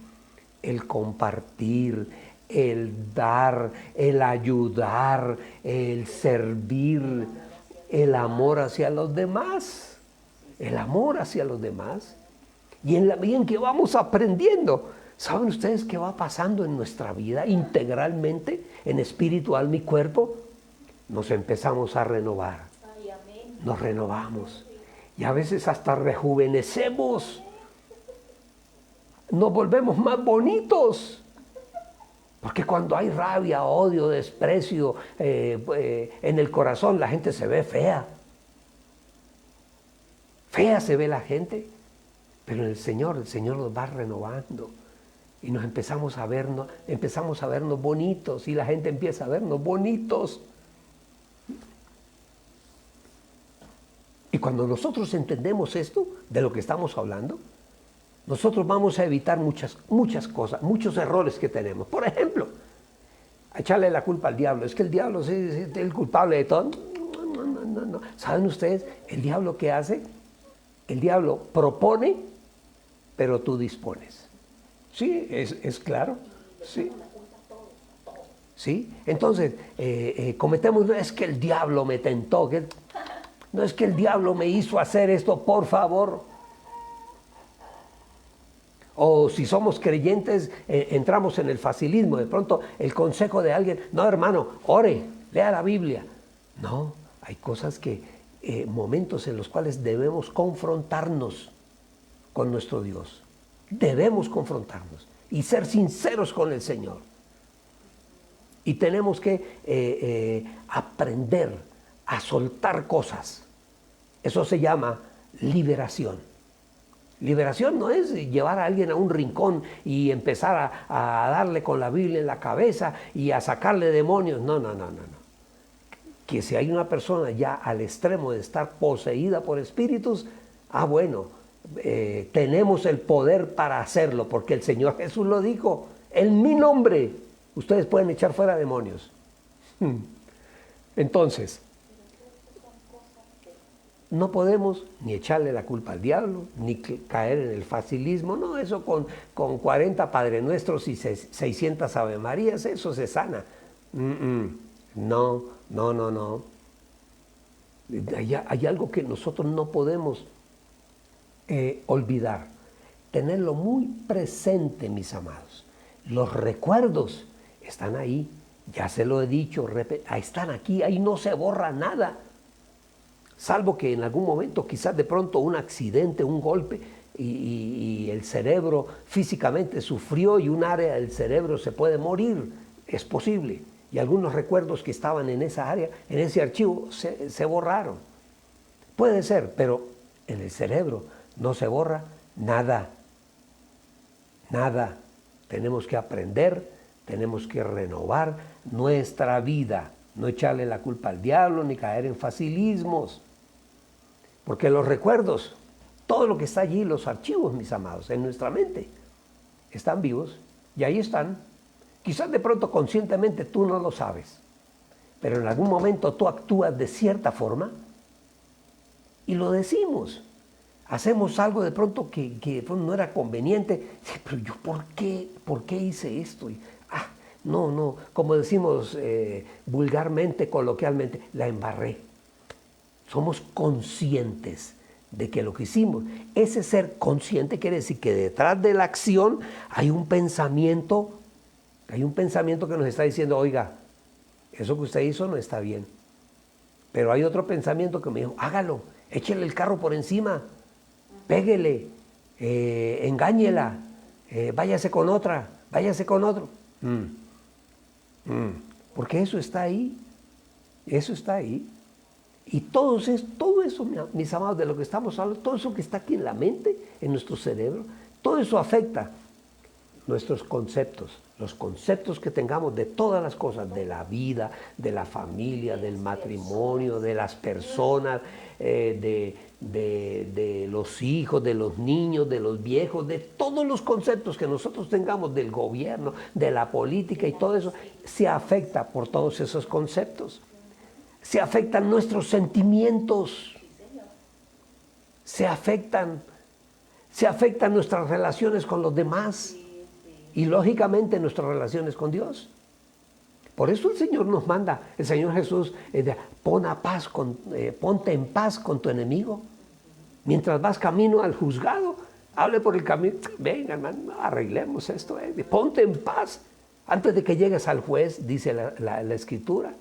El compartir, el dar, el ayudar, el servir. El amor hacia los demás. El amor hacia los demás. Y en la medida en que vamos aprendiendo, ¿saben ustedes qué va pasando en nuestra vida integralmente, en espíritu, alma y cuerpo? Nos empezamos a renovar. Nos renovamos. Y a veces hasta rejuvenecemos. Nos volvemos más bonitos. Porque cuando hay rabia, odio, desprecio en el corazón, la gente se ve fea. Fea se ve la gente. Pero en el Señor nos va renovando. Y nos empezamos a vernos bonitos. Y la gente empieza a vernos bonitos. Y cuando nosotros entendemos esto, de lo que estamos hablando, nosotros vamos a evitar muchas cosas, muchos errores que tenemos. Por ejemplo, echarle la culpa al diablo. Es que el diablo es el culpable de todo. No. ¿Saben ustedes el diablo qué hace? El diablo propone, pero tú dispones. Sí, es claro. Sí. ¿Sí? Entonces, cometemos, no es que el diablo me tentó, no es que el diablo me hizo hacer esto, por favor. O si somos creyentes, entramos en el facilismo. De pronto el consejo de alguien, no hermano, ore, lea la Biblia. No, hay cosas momentos en los cuales debemos confrontarnos con nuestro Dios. Debemos confrontarnos y ser sinceros con el Señor. Y tenemos que aprender a soltar cosas. Eso se llama liberación. Liberación no es llevar a alguien a un rincón y empezar a darle con la Biblia en la cabeza y a sacarle demonios. No. Que si hay una persona ya al extremo de estar poseída por espíritus, bueno, tenemos el poder para hacerlo, porque el Señor Jesús lo dijo, en mi nombre ustedes pueden echar fuera demonios. Entonces, no podemos ni echarle la culpa al diablo, ni caer en el facilismo. No, eso con 40 Padre Nuestros y 600 Ave Marías, eso se sana. No. Hay algo que nosotros no podemos olvidar. Tenerlo muy presente, mis amados. Los recuerdos están ahí. Ya se lo he dicho, están aquí, ahí no se borra nada. Salvo que en algún momento, quizás de pronto un accidente, un golpe, y el cerebro físicamente sufrió y un área del cerebro se puede morir, es posible. Y algunos recuerdos que estaban en esa área, en ese archivo, se borraron. Puede ser, pero en el cerebro no se borra nada. Nada. Tenemos que aprender, tenemos que renovar nuestra vida. No echarle la culpa al diablo ni caer en facilismos. Porque los recuerdos, todo lo que está allí, los archivos, mis amados, en nuestra mente, están vivos y ahí están. Quizás de pronto conscientemente tú no lo sabes, pero en algún momento tú actúas de cierta forma y lo decimos. Hacemos algo de pronto que no era conveniente. Pero yo, ¿por qué hice esto? No, como decimos vulgarmente, coloquialmente, la embarré. Somos conscientes de que lo que hicimos. Ese ser consciente quiere decir que detrás de la acción hay un pensamiento que nos está diciendo, oiga, eso que usted hizo no está bien. Pero hay otro pensamiento que me dijo, hágalo, échele el carro por encima, péguele, engáñela, váyase con otra, váyase con otro. Porque eso está ahí. Y todo eso, mis amados, de lo que estamos hablando, todo eso que está aquí en la mente, en nuestro cerebro, todo eso afecta nuestros conceptos, los conceptos que tengamos de todas las cosas, de la vida, de la familia, del matrimonio, de las personas, de los hijos, de los niños, de los viejos, de todos los conceptos que nosotros tengamos del gobierno, de la política y todo eso, se afecta por todos esos conceptos. Se afectan nuestros sentimientos, se afectan nuestras relaciones con los demás y lógicamente nuestras relaciones con Dios. Por eso el Señor nos manda, el Señor Jesús, ponte en paz con tu enemigo. Mientras vas camino al juzgado, hable por el camino. Venga, hermano, arreglemos esto. Ponte en paz antes de que llegues al juez, dice la Escritura.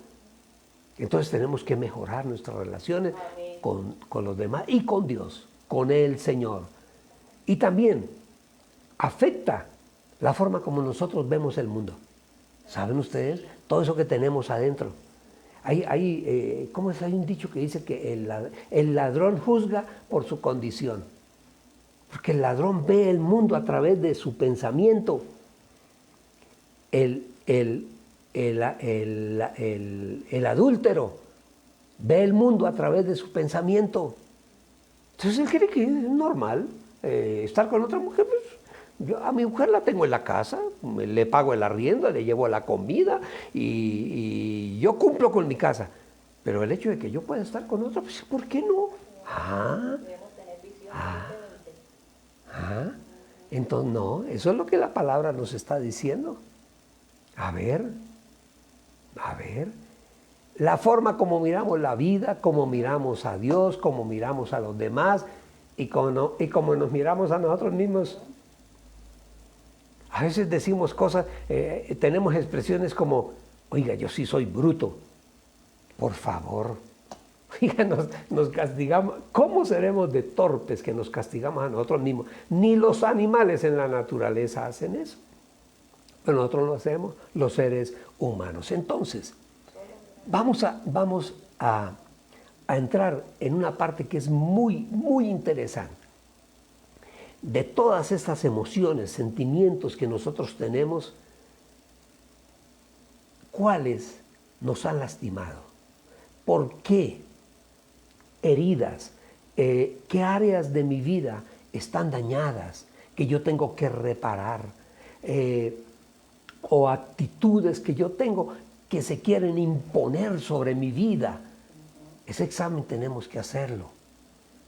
Entonces tenemos que mejorar nuestras relaciones con los demás y con Dios, con el Señor. Y también afecta la forma como nosotros vemos el mundo. ¿Saben ustedes? Todo eso que tenemos adentro. ¿Cómo es? Hay un dicho que dice que el ladrón juzga por su condición. Porque el ladrón ve el mundo a través de su pensamiento. El adúltero ve el mundo a través de su pensamiento. Entonces él cree que es normal estar con otra mujer. Pues, yo a mi mujer la tengo en la casa, le pago el arriendo, le llevo la comida y yo cumplo con mi casa. Pero el hecho de que yo pueda estar con otra, pues ¿por qué no? Entonces no, eso es lo que la palabra nos está diciendo. A ver, la forma como miramos la vida, como miramos a Dios, como miramos a los demás y como nos miramos a nosotros mismos. A veces decimos cosas, tenemos expresiones como, oiga, yo sí soy bruto, por favor. Oiga, nos castigamos. ¿Cómo seremos de torpes que nos castigamos a nosotros mismos? Ni los animales en la naturaleza hacen eso. Pero nosotros lo hacemos, los seres humanos. Entonces, vamos a entrar en una parte que es muy, muy interesante. De todas estas emociones, sentimientos que nosotros tenemos, ¿cuáles nos han lastimado? ¿Por qué? Heridas, ¿qué áreas de mi vida están dañadas que yo tengo que reparar? O actitudes que yo tengo que se quieren imponer sobre mi vida. Ese examen tenemos que hacerlo.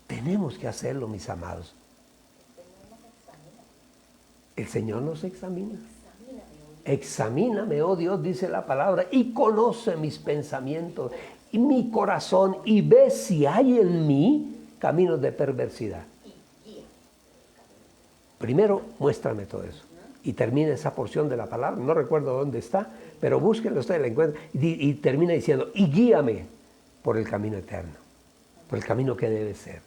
Tenemos que hacerlo, mis amados. El Señor nos examina. Examíname, oh Dios, dice la palabra, y conoce mis pensamientos y mi corazón, y ve si hay en mí caminos de perversidad. Primero, muéstrame todo eso. Y termina esa porción de la palabra, no recuerdo dónde está, pero búsquenlo ustedes, la encuentran, y termina diciendo, y guíame por el camino eterno, por el camino que debe ser.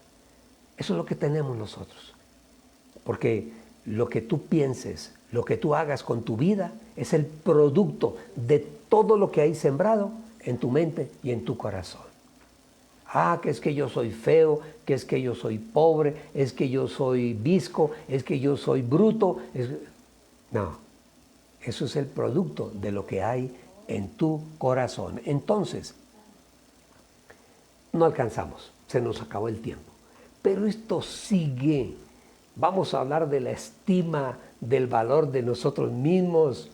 Eso es lo que tenemos nosotros. Porque lo que tú pienses, lo que tú hagas con tu vida, es el producto de todo lo que hay sembrado en tu mente y en tu corazón. Que es que yo soy feo, que es que yo soy pobre, es que yo soy bizco, es que yo soy bruto. No, eso es el producto de lo que hay en tu corazón. Entonces, no alcanzamos, se nos acabó el tiempo. Pero esto sigue. Vamos a hablar de la estima, del valor de nosotros mismos,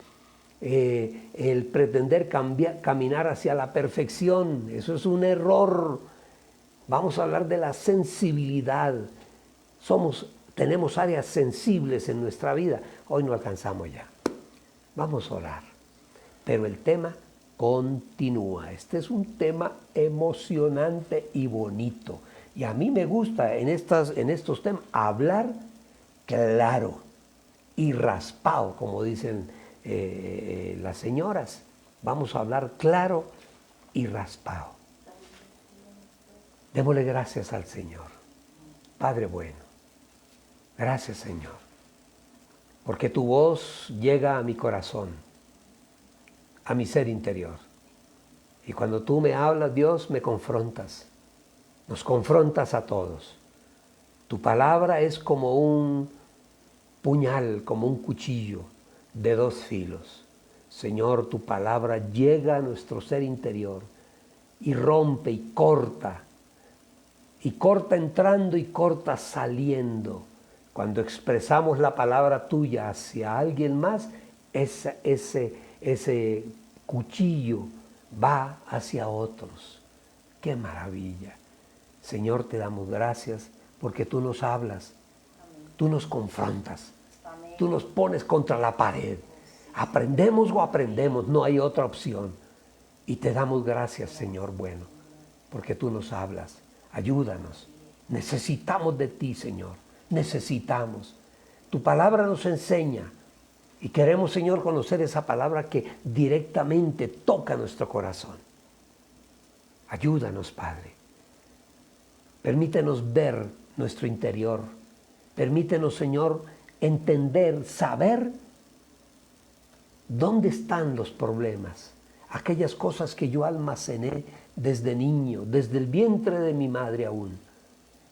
el pretender caminar hacia la perfección. Eso es un error. Vamos a hablar de la sensibilidad. Tenemos áreas sensibles en nuestra vida. Hoy no alcanzamos ya. Vamos a orar. Pero el tema continúa. Este es un tema emocionante y bonito. Y a mí me gusta en estos temas hablar claro y raspado, como dicen las señoras. Vamos a hablar claro y raspado. Démosle gracias al Señor. Padre bueno, gracias Señor, porque tu voz llega a mi corazón, a mi ser interior. Y cuando tú me hablas, Dios, me confrontas. Nos confrontas a todos. Tu palabra es como un puñal, como un cuchillo de dos filos. Señor, tu palabra llega a nuestro ser interior y rompe y corta entrando y corta saliendo. Cuando expresamos la palabra tuya hacia alguien más, ese cuchillo va hacia otros. ¡Qué maravilla! Señor, te damos gracias porque tú nos hablas, tú nos confrontas, tú nos pones contra la pared Aprendemos o aprendemos, no hay otra opción. Y te damos gracias, Señor bueno, porque tú nos hablas. Ayúdanos. Necesitamos de ti, Señor. Necesitamos. Tu palabra nos enseña. Y queremos, Señor, conocer esa palabra que directamente toca nuestro corazón. Ayúdanos, Padre. Permítenos ver nuestro interior. Permítenos, Señor, entender, saber dónde están los problemas. Aquellas cosas que yo almacené desde niño, desde el vientre de mi madre aún,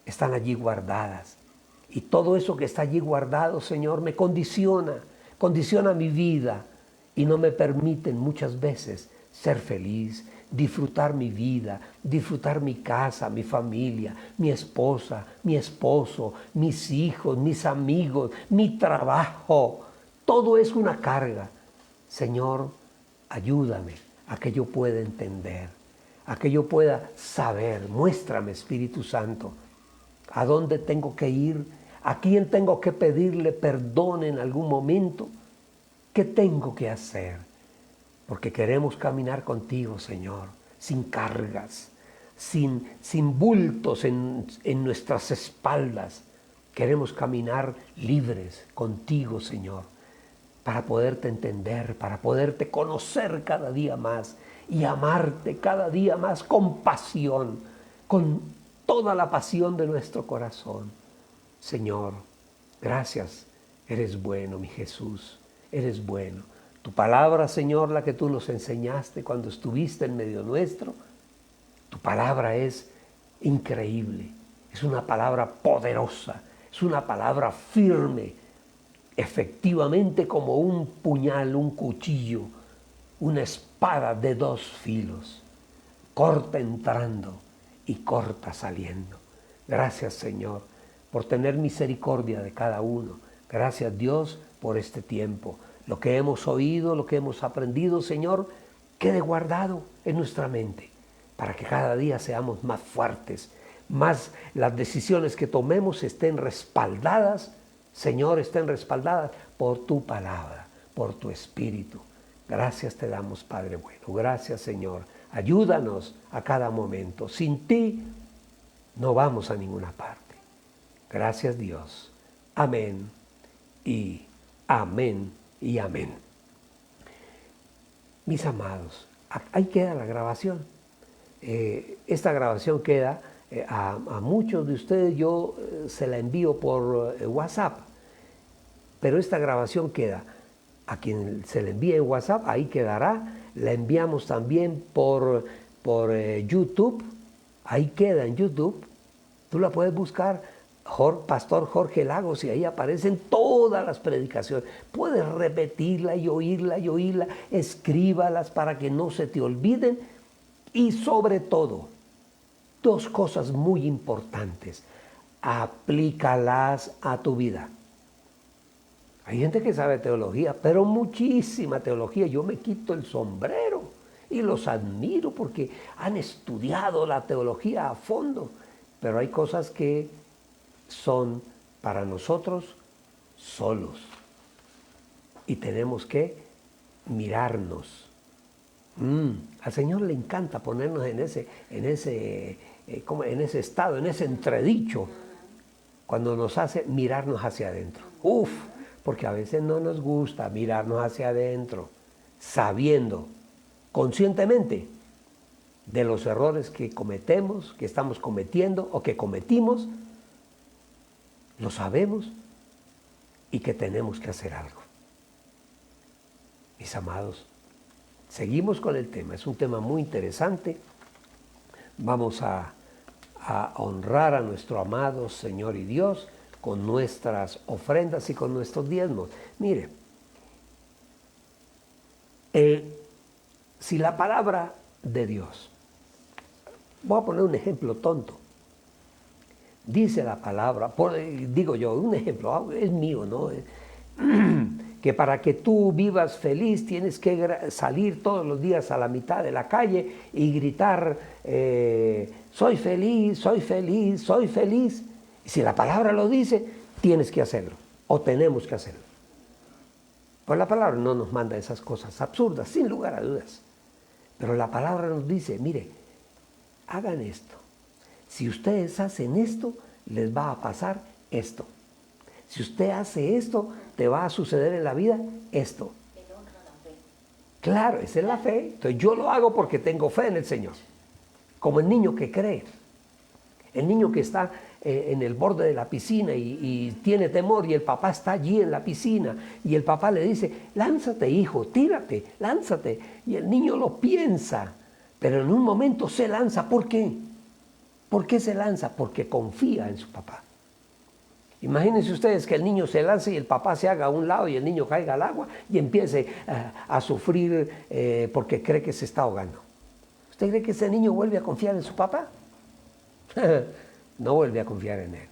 están allí guardadas. Y todo eso que está allí guardado, Señor, me condiciona mi vida y no me permiten muchas veces ser feliz, disfrutar mi vida, disfrutar mi casa, mi familia, mi esposa, mi esposo, mis hijos, mis amigos, mi trabajo. Todo es una carga. Señor, ayúdame a que yo pueda entender, a que yo pueda saber. Muéstrame, Espíritu Santo, a dónde tengo que ir, a quién tengo que pedirle perdón en algún momento. ¿Qué tengo que hacer? Porque queremos caminar contigo, Señor, sin cargas, sin bultos en nuestras espaldas. Queremos caminar libres contigo, Señor, para poderte entender, para poderte conocer cada día más y amarte cada día más con pasión, con toda la pasión de nuestro corazón. Señor, gracias, eres bueno, mi Jesús, eres bueno. Tu palabra, Señor, la que tú nos enseñaste cuando estuviste en medio nuestro, tu palabra es increíble, es una palabra poderosa, es una palabra firme, efectivamente como un puñal, un cuchillo, una espada de dos filos, corta entrando y corta saliendo. Gracias, Señor, por tener misericordia de cada uno. Gracias, Dios, por este tiempo. Lo que hemos oído, lo que hemos aprendido, Señor, quede guardado en nuestra mente para que cada día seamos más fuertes, más las decisiones que tomemos estén respaldadas, Señor, estén respaldadas por tu palabra, por tu Espíritu. Gracias te damos, Padre bueno. Gracias, Señor. Ayúdanos a cada momento. Sin ti no vamos a ninguna parte. Gracias, Dios. Amén y amén y amén. Mis amados, ahí queda la grabación. Esta grabación queda a muchos de ustedes, yo se la envío por WhatsApp, pero esta grabación queda a quien se le envíe en WhatsApp, ahí quedará. La enviamos también por YouTube, ahí queda en YouTube. Tú la puedes buscar, Pastor Jorge Lagos, y ahí aparecen todas las predicaciones. Puedes repetirla y oírla, escríbalas para que no se te olviden. Y sobre todo, dos cosas muy importantes, aplícalas a tu vida. Hay gente que sabe teología, pero muchísima teología. Yo me quito el sombrero y los admiro porque han estudiado la teología a fondo. Pero hay cosas que son para nosotros solos. Y tenemos que mirarnos. Al Señor le encanta ponernos en ese estado, en ese entredicho, cuando nos hace mirarnos hacia adentro. Porque a veces no nos gusta mirarnos hacia adentro, sabiendo conscientemente de los errores que cometemos, que estamos cometiendo o que cometimos, lo sabemos y que tenemos que hacer algo. Mis amados, seguimos con el tema, es un tema muy interesante. Vamos a honrar a nuestro amado Señor y Dios con nuestras ofrendas y con nuestros diezmos. Mire, si la palabra de Dios, voy a poner un ejemplo tonto, dice la palabra, digo yo, un ejemplo, es mío, ¿no? Que para que tú vivas feliz tienes que salir todos los días a la mitad de la calle y gritar, soy feliz, soy feliz, soy feliz. Y si la palabra lo dice, tienes que hacerlo, o tenemos que hacerlo. Pues la palabra no nos manda esas cosas absurdas, sin lugar a dudas. Pero la palabra nos dice, mire, hagan esto. Si ustedes hacen esto, les va a pasar esto. Si usted hace esto, te va a suceder en la vida esto. Claro, esa es la fe. Entonces yo lo hago porque tengo fe en el Señor. Como el niño que cree. El niño que está en el borde de la piscina y tiene temor y el papá está allí en la piscina y el papá le dice, lánzate hijo, tírate, lánzate. Y el niño lo piensa, pero en un momento se lanza. ¿Por qué? ¿Por qué se lanza? Porque confía en su papá. Imagínense ustedes que el niño se lance y el papá se haga a un lado y el niño caiga al agua y empiece a sufrir porque cree que se está ahogando. ¿Usted cree que ese niño vuelve a confiar en su papá? No vuelve a confiar en él.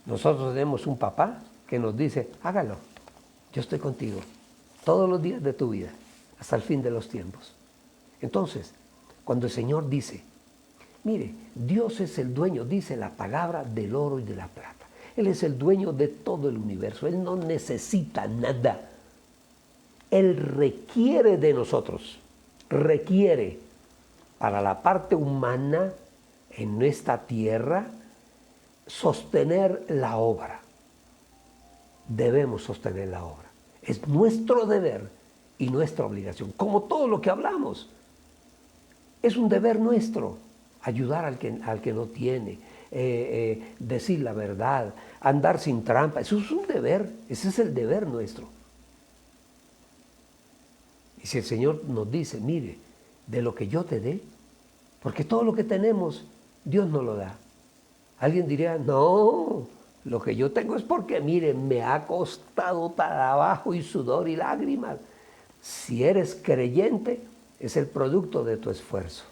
Nosotros tenemos un papá que nos dice, hágalo, yo estoy contigo todos los días de tu vida, hasta el fin de los tiempos. Entonces, cuando el Señor dice, mire, Dios es el dueño, dice la palabra, del oro y de la plata. Él es el dueño de todo el universo, Él no necesita nada. Él requiere de nosotros, requiere para la parte humana en nuestra tierra sostener la obra. Debemos sostener la obra. Es nuestro deber y nuestra obligación. Como todo lo que hablamos, es un deber nuestro. Ayudar al que no tiene, decir la verdad, andar sin trampa. Eso es un deber, ese es el deber nuestro. Y si el Señor nos dice, mire, de lo que yo te dé, porque todo lo que tenemos, Dios nos lo da. Alguien diría, no, lo que yo tengo es porque, mire, me ha costado trabajo y sudor y lágrimas. Si eres creyente, es el producto de tu esfuerzo.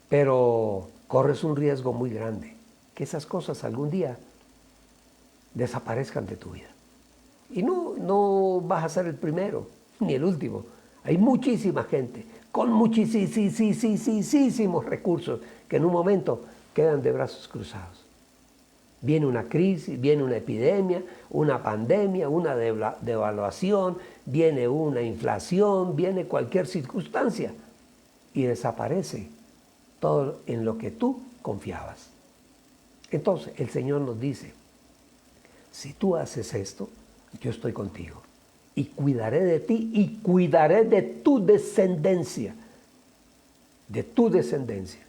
Pero corres un riesgo muy grande, que esas cosas algún día desaparezcan de tu vida. Y no vas a ser el primero, ni el último. Hay muchísima gente con muchísimos recursos que en un momento quedan de brazos cruzados. Viene una crisis, viene una epidemia, una pandemia, una devaluación, viene una inflación, viene cualquier circunstancia y desaparece todo en lo que tú confiabas. Entonces el Señor nos dice, si tú haces esto, yo estoy contigo y cuidaré de ti y cuidaré de tu descendencia. De tu descendencia.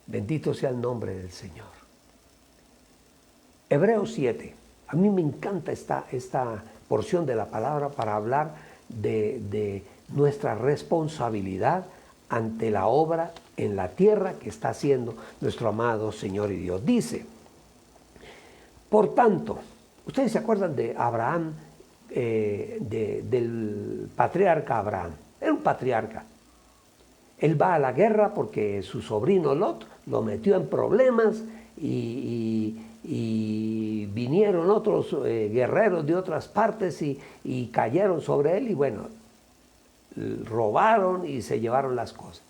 Bendito sea el nombre del Señor. Hebreos 7. A mí me encanta esta porción de la palabra para hablar de nuestra responsabilidad ante la obra en la tierra que está haciendo nuestro amado Señor y Dios. Dice, por tanto, ustedes se acuerdan de Abraham, del patriarca Abraham. Era un patriarca. Él va a la guerra porque su sobrino Lot lo metió en problemas y vinieron otros guerreros de otras partes y cayeron sobre él y bueno, robaron y se llevaron las cosas.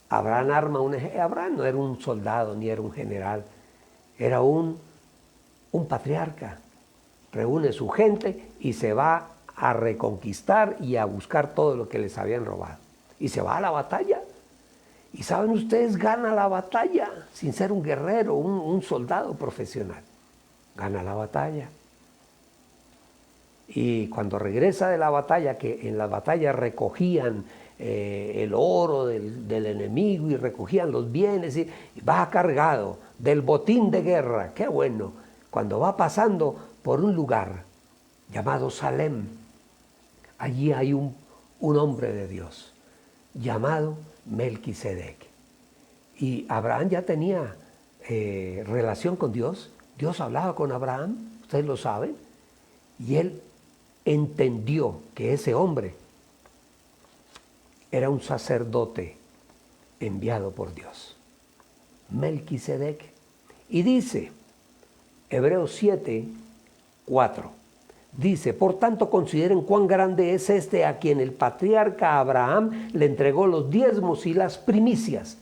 Abraham arma Abraham no era un soldado ni era un general, era un patriarca. Reúne su gente y se va a reconquistar y a buscar todo lo que les habían robado. Y se va a la batalla. Y saben ustedes, gana la batalla sin ser un guerrero, un soldado profesional. Gana la batalla. Y cuando regresa de la batalla, que en la batalla recogían el oro del enemigo y recogían los bienes, y va cargado del botín de guerra. ¡Qué bueno! Cuando va pasando por un lugar llamado Salem, allí hay un hombre de Dios llamado Melquisedec. Y Abraham ya tenía relación con Dios. Dios hablaba con Abraham, ustedes lo saben, y él entendió que ese hombre era un sacerdote enviado por Dios. Melquisedec. Y dice, Hebreos 7, 4, dice, por tanto consideren cuán grande es este a quien el patriarca Abraham le entregó los diezmos y las primicias.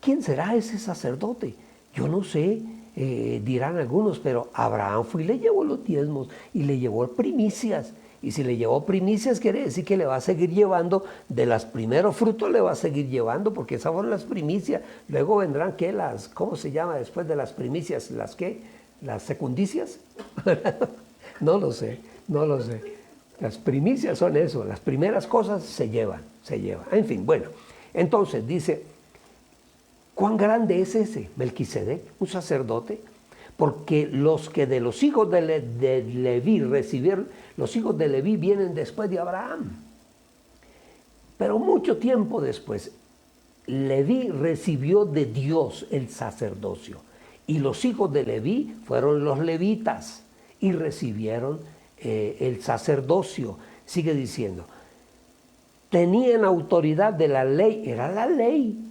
¿Quién será ese sacerdote? Yo no sé. dirán algunos, pero Abraham fue y le llevó los diezmos y le llevó primicias. Y si le llevó primicias, quiere decir que le va a seguir llevando de los primeros frutos, le va a seguir llevando, porque esas fueron las primicias. Luego vendrán, ¿qué? ¿Cómo se llama después de las primicias? ¿Las qué? ¿Las secundicias? No lo sé. Las primicias son eso, las primeras cosas se llevan. En fin, bueno, entonces dice, ¿cuán grande es ese Melquisedec, un sacerdote? Porque los que de los hijos de Leví recibieron, los hijos de Leví vienen después de Abraham. Pero mucho tiempo después, Leví recibió de Dios el sacerdocio. Y los hijos de Leví fueron los levitas y recibieron el sacerdocio. Sigue diciendo, tenían autoridad de la ley, era la ley,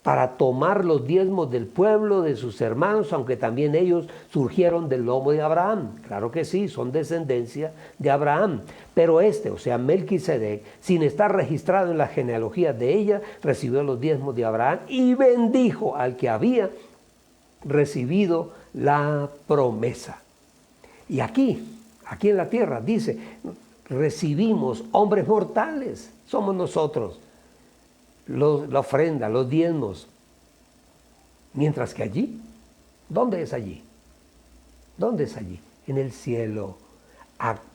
para tomar los diezmos del pueblo, de sus hermanos, aunque también ellos surgieron del lomo de Abraham. Claro que sí, son descendencia de Abraham. Pero o sea, Melquisedec, sin estar registrado en la genealogía de ella, recibió los diezmos de Abraham y bendijo al que había recibido la promesa. Y aquí en la tierra, dice, recibimos hombres mortales, somos nosotros. La ofrenda, los diezmos. Mientras que allí, ¿dónde es allí? ¿Dónde es allí? En el cielo.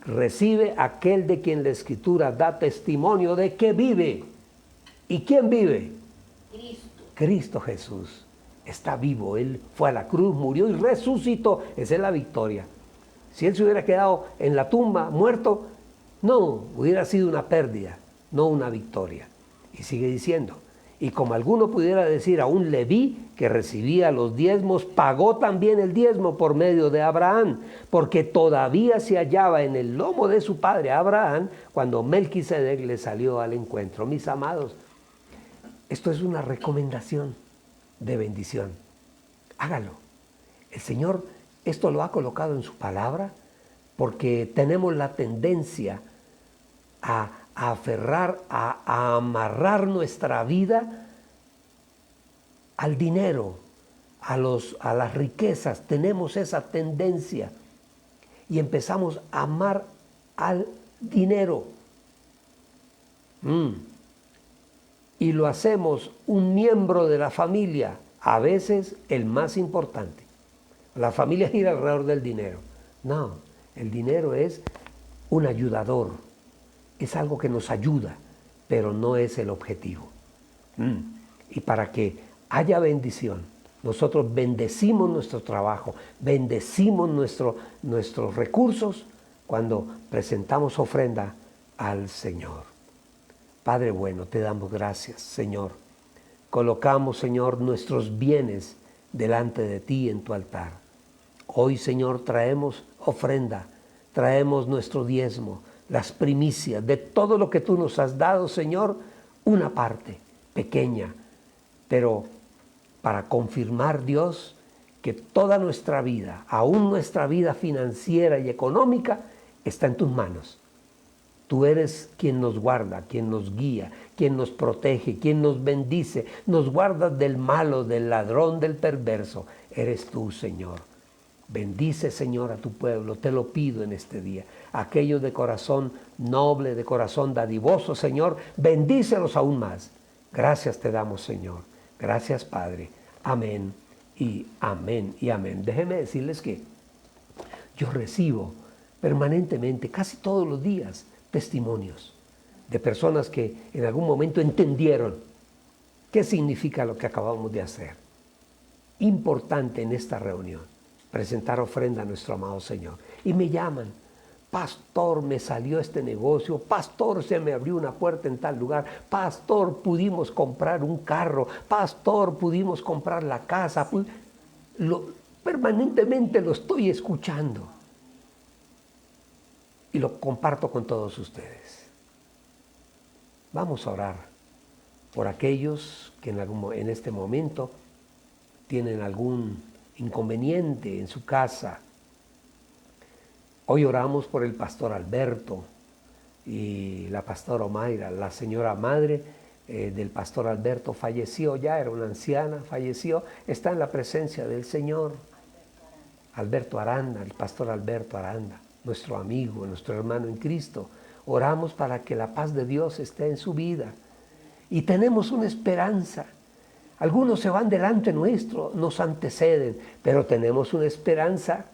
Recibe aquel de quien la Escritura da testimonio de que vive. ¿Y quién vive? Cristo Jesús. Está vivo. Él fue a la cruz, murió y resucitó. Esa es la victoria. Si Él se hubiera quedado en la tumba, muerto, no, hubiera sido una pérdida, no una victoria. Y sigue diciendo, y como alguno pudiera decir a un Leví que recibía los diezmos, pagó también el diezmo por medio de Abraham, porque todavía se hallaba en el lomo de su padre Abraham cuando Melquisedec le salió al encuentro. Mis amados, esto es una recomendación de bendición. Hágalo. El Señor esto lo ha colocado en su palabra porque tenemos la tendencia a aferrar, a amarrar nuestra vida al dinero, a las riquezas. Tenemos esa tendencia y empezamos a amar al dinero. Y lo hacemos un miembro de la familia, a veces el más importante. La familia gira alrededor del dinero. No, el dinero es un ayudador. Es algo que nos ayuda, pero no es el objetivo. Y para que haya bendición, nosotros bendecimos nuestro trabajo, bendecimos nuestros recursos cuando presentamos ofrenda al Señor. Padre bueno, te damos gracias, Señor. Colocamos, Señor, nuestros bienes delante de ti en tu altar. Hoy, Señor, traemos ofrenda, traemos nuestro diezmo, las primicias de todo lo que tú nos has dado, Señor, una parte pequeña, pero para confirmar, Dios, que toda nuestra vida, aún nuestra vida financiera y económica, está en tus manos. Tú eres quien nos guarda, quien nos guía, quien nos protege, quien nos bendice, nos guardas del malo, del ladrón, del perverso. Eres tú, Señor. Bendice, Señor, a tu pueblo, te lo pido en este día. Aquellos de corazón noble, de corazón dadivoso, Señor, bendícelos aún más. Gracias te damos, Señor. Gracias, Padre. Amén y amén y amén. Déjenme decirles que yo recibo permanentemente, casi todos los días, testimonios de personas que en algún momento entendieron qué significa lo que acabamos de hacer. Importante en esta reunión, presentar ofrenda a nuestro amado Señor. Y me llaman, pastor, me salió este negocio, pastor, se me abrió una puerta en tal lugar, pastor, pudimos comprar un carro, pastor, pudimos comprar la casa. Permanentemente lo estoy escuchando y lo comparto con todos ustedes. Vamos a orar por aquellos que en este momento tienen algún inconveniente en su casa. Hoy oramos por el pastor Alberto y la pastora Omaira. La señora madre del pastor Alberto falleció ya, era una anciana, falleció, está en la presencia del Señor. Alberto Aranda, el pastor Alberto Aranda, nuestro amigo, nuestro hermano en Cristo. Oramos para que la paz de Dios esté en su vida. Y tenemos una esperanza. Algunos se van delante nuestro, nos anteceden, pero tenemos una esperanza,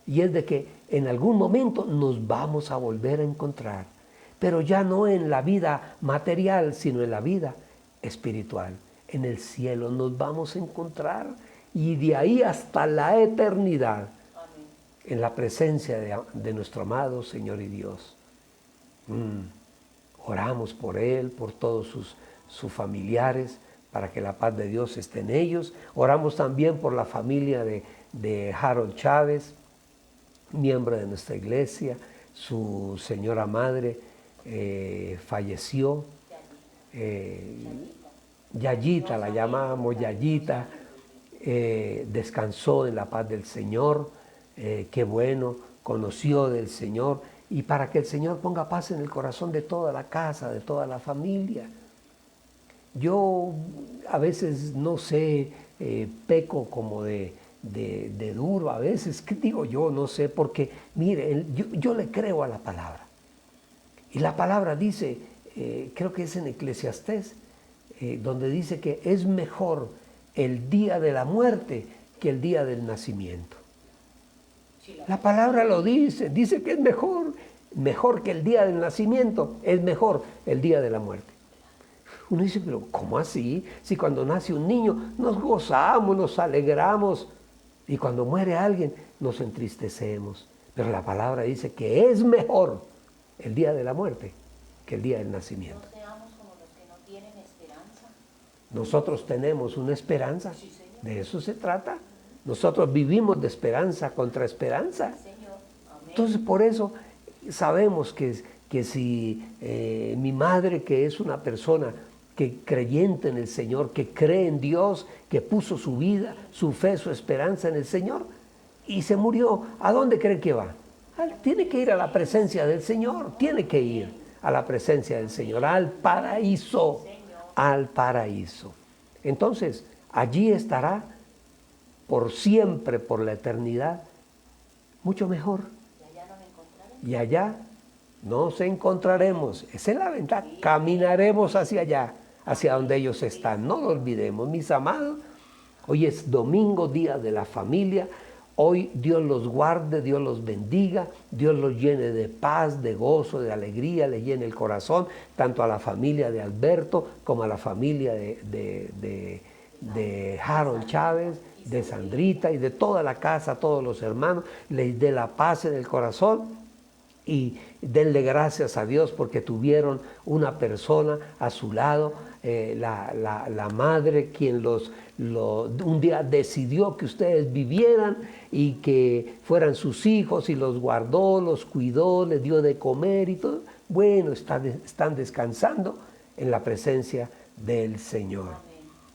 y es de que en algún momento nos vamos a volver a encontrar, pero ya no en la vida material, sino en la vida espiritual. En el cielo nos vamos a encontrar, y de ahí hasta la eternidad, en la presencia de nuestro amado Señor y Dios. Oramos por Él, por todos sus familiares, para que la paz de Dios esté en ellos. Oramos también por la familia de Harold Chávez, miembro de nuestra iglesia. Su señora madre falleció. Yayita, la llamábamos Yayita, descansó en la paz del Señor. Qué bueno, conoció del Señor. Y para que el Señor ponga paz en el corazón de toda la casa, de toda la familia. Yo a veces, no sé, peco como de duro a veces. ¿Qué digo yo? No sé, porque mire, yo le creo a la palabra. Y la palabra dice, creo que es en Eclesiastés, donde dice que es mejor el día de la muerte que el día del nacimiento. La palabra lo dice que es mejor que el día del nacimiento, es mejor el día de la muerte. Uno dice, pero ¿cómo así? Si cuando nace un niño nos gozamos, nos alegramos, y cuando muere alguien nos entristecemos. Pero la palabra dice que es mejor el día de la muerte que el día del nacimiento. No seamos como los que no tienen esperanza. Nosotros tenemos una esperanza, de eso se trata. Nosotros vivimos de esperanza contra esperanza. Entonces por eso sabemos que si mi madre, que es una persona que creyente en el Señor, que cree en Dios, que puso su vida, su fe, su esperanza en el Señor, y se murió, ¿a dónde creen que va? Tiene que ir a la presencia del Señor, tiene que ir a la presencia del Señor, al paraíso, al paraíso. Entonces, allí estará por siempre, por la eternidad, mucho mejor. Y allá nos encontraremos. Esa es la ventaja. Caminaremos hacia allá, hacia donde ellos están. No lo olvidemos, mis amados. Hoy es domingo, día de la familia. Hoy Dios los guarde, Dios los bendiga, Dios los llene de paz, de gozo, de alegría, le llene el corazón, tanto a la familia de Alberto como a la familia de Harold Chávez, de Sandrita y de toda la casa, todos los hermanos. Les dé la paz en el corazón. Y denle gracias a Dios porque tuvieron una persona a su lado, la madre, quien un día decidió que ustedes vivieran y que fueran sus hijos, y los guardó, los cuidó, les dio de comer y todo. Bueno, están descansando en la presencia del Señor.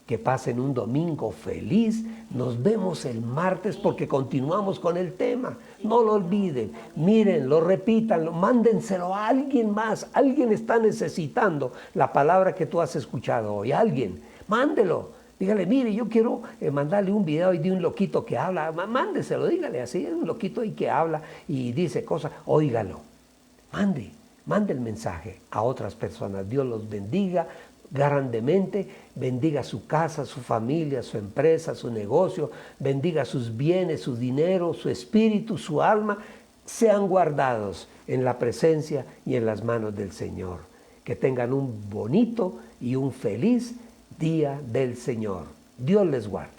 Que pasen un domingo feliz. Nos vemos el martes porque continuamos con el tema. No lo olviden, mírenlo, repítanlo, mándenselo a alguien más. Alguien está necesitando la palabra que tú has escuchado hoy. Alguien, mándelo. Dígale, mire, yo quiero mandarle un video de un loquito que habla. Mándeselo, dígale así, un loquito ahí que habla y dice cosas. Óigalo, mande el mensaje a otras personas. Dios los bendiga grandemente, bendiga su casa, su familia, su empresa, su negocio, bendiga sus bienes, su dinero, su espíritu, su alma, sean guardados en la presencia y en las manos del Señor. Que tengan un bonito y un feliz día del Señor. Dios les guarde.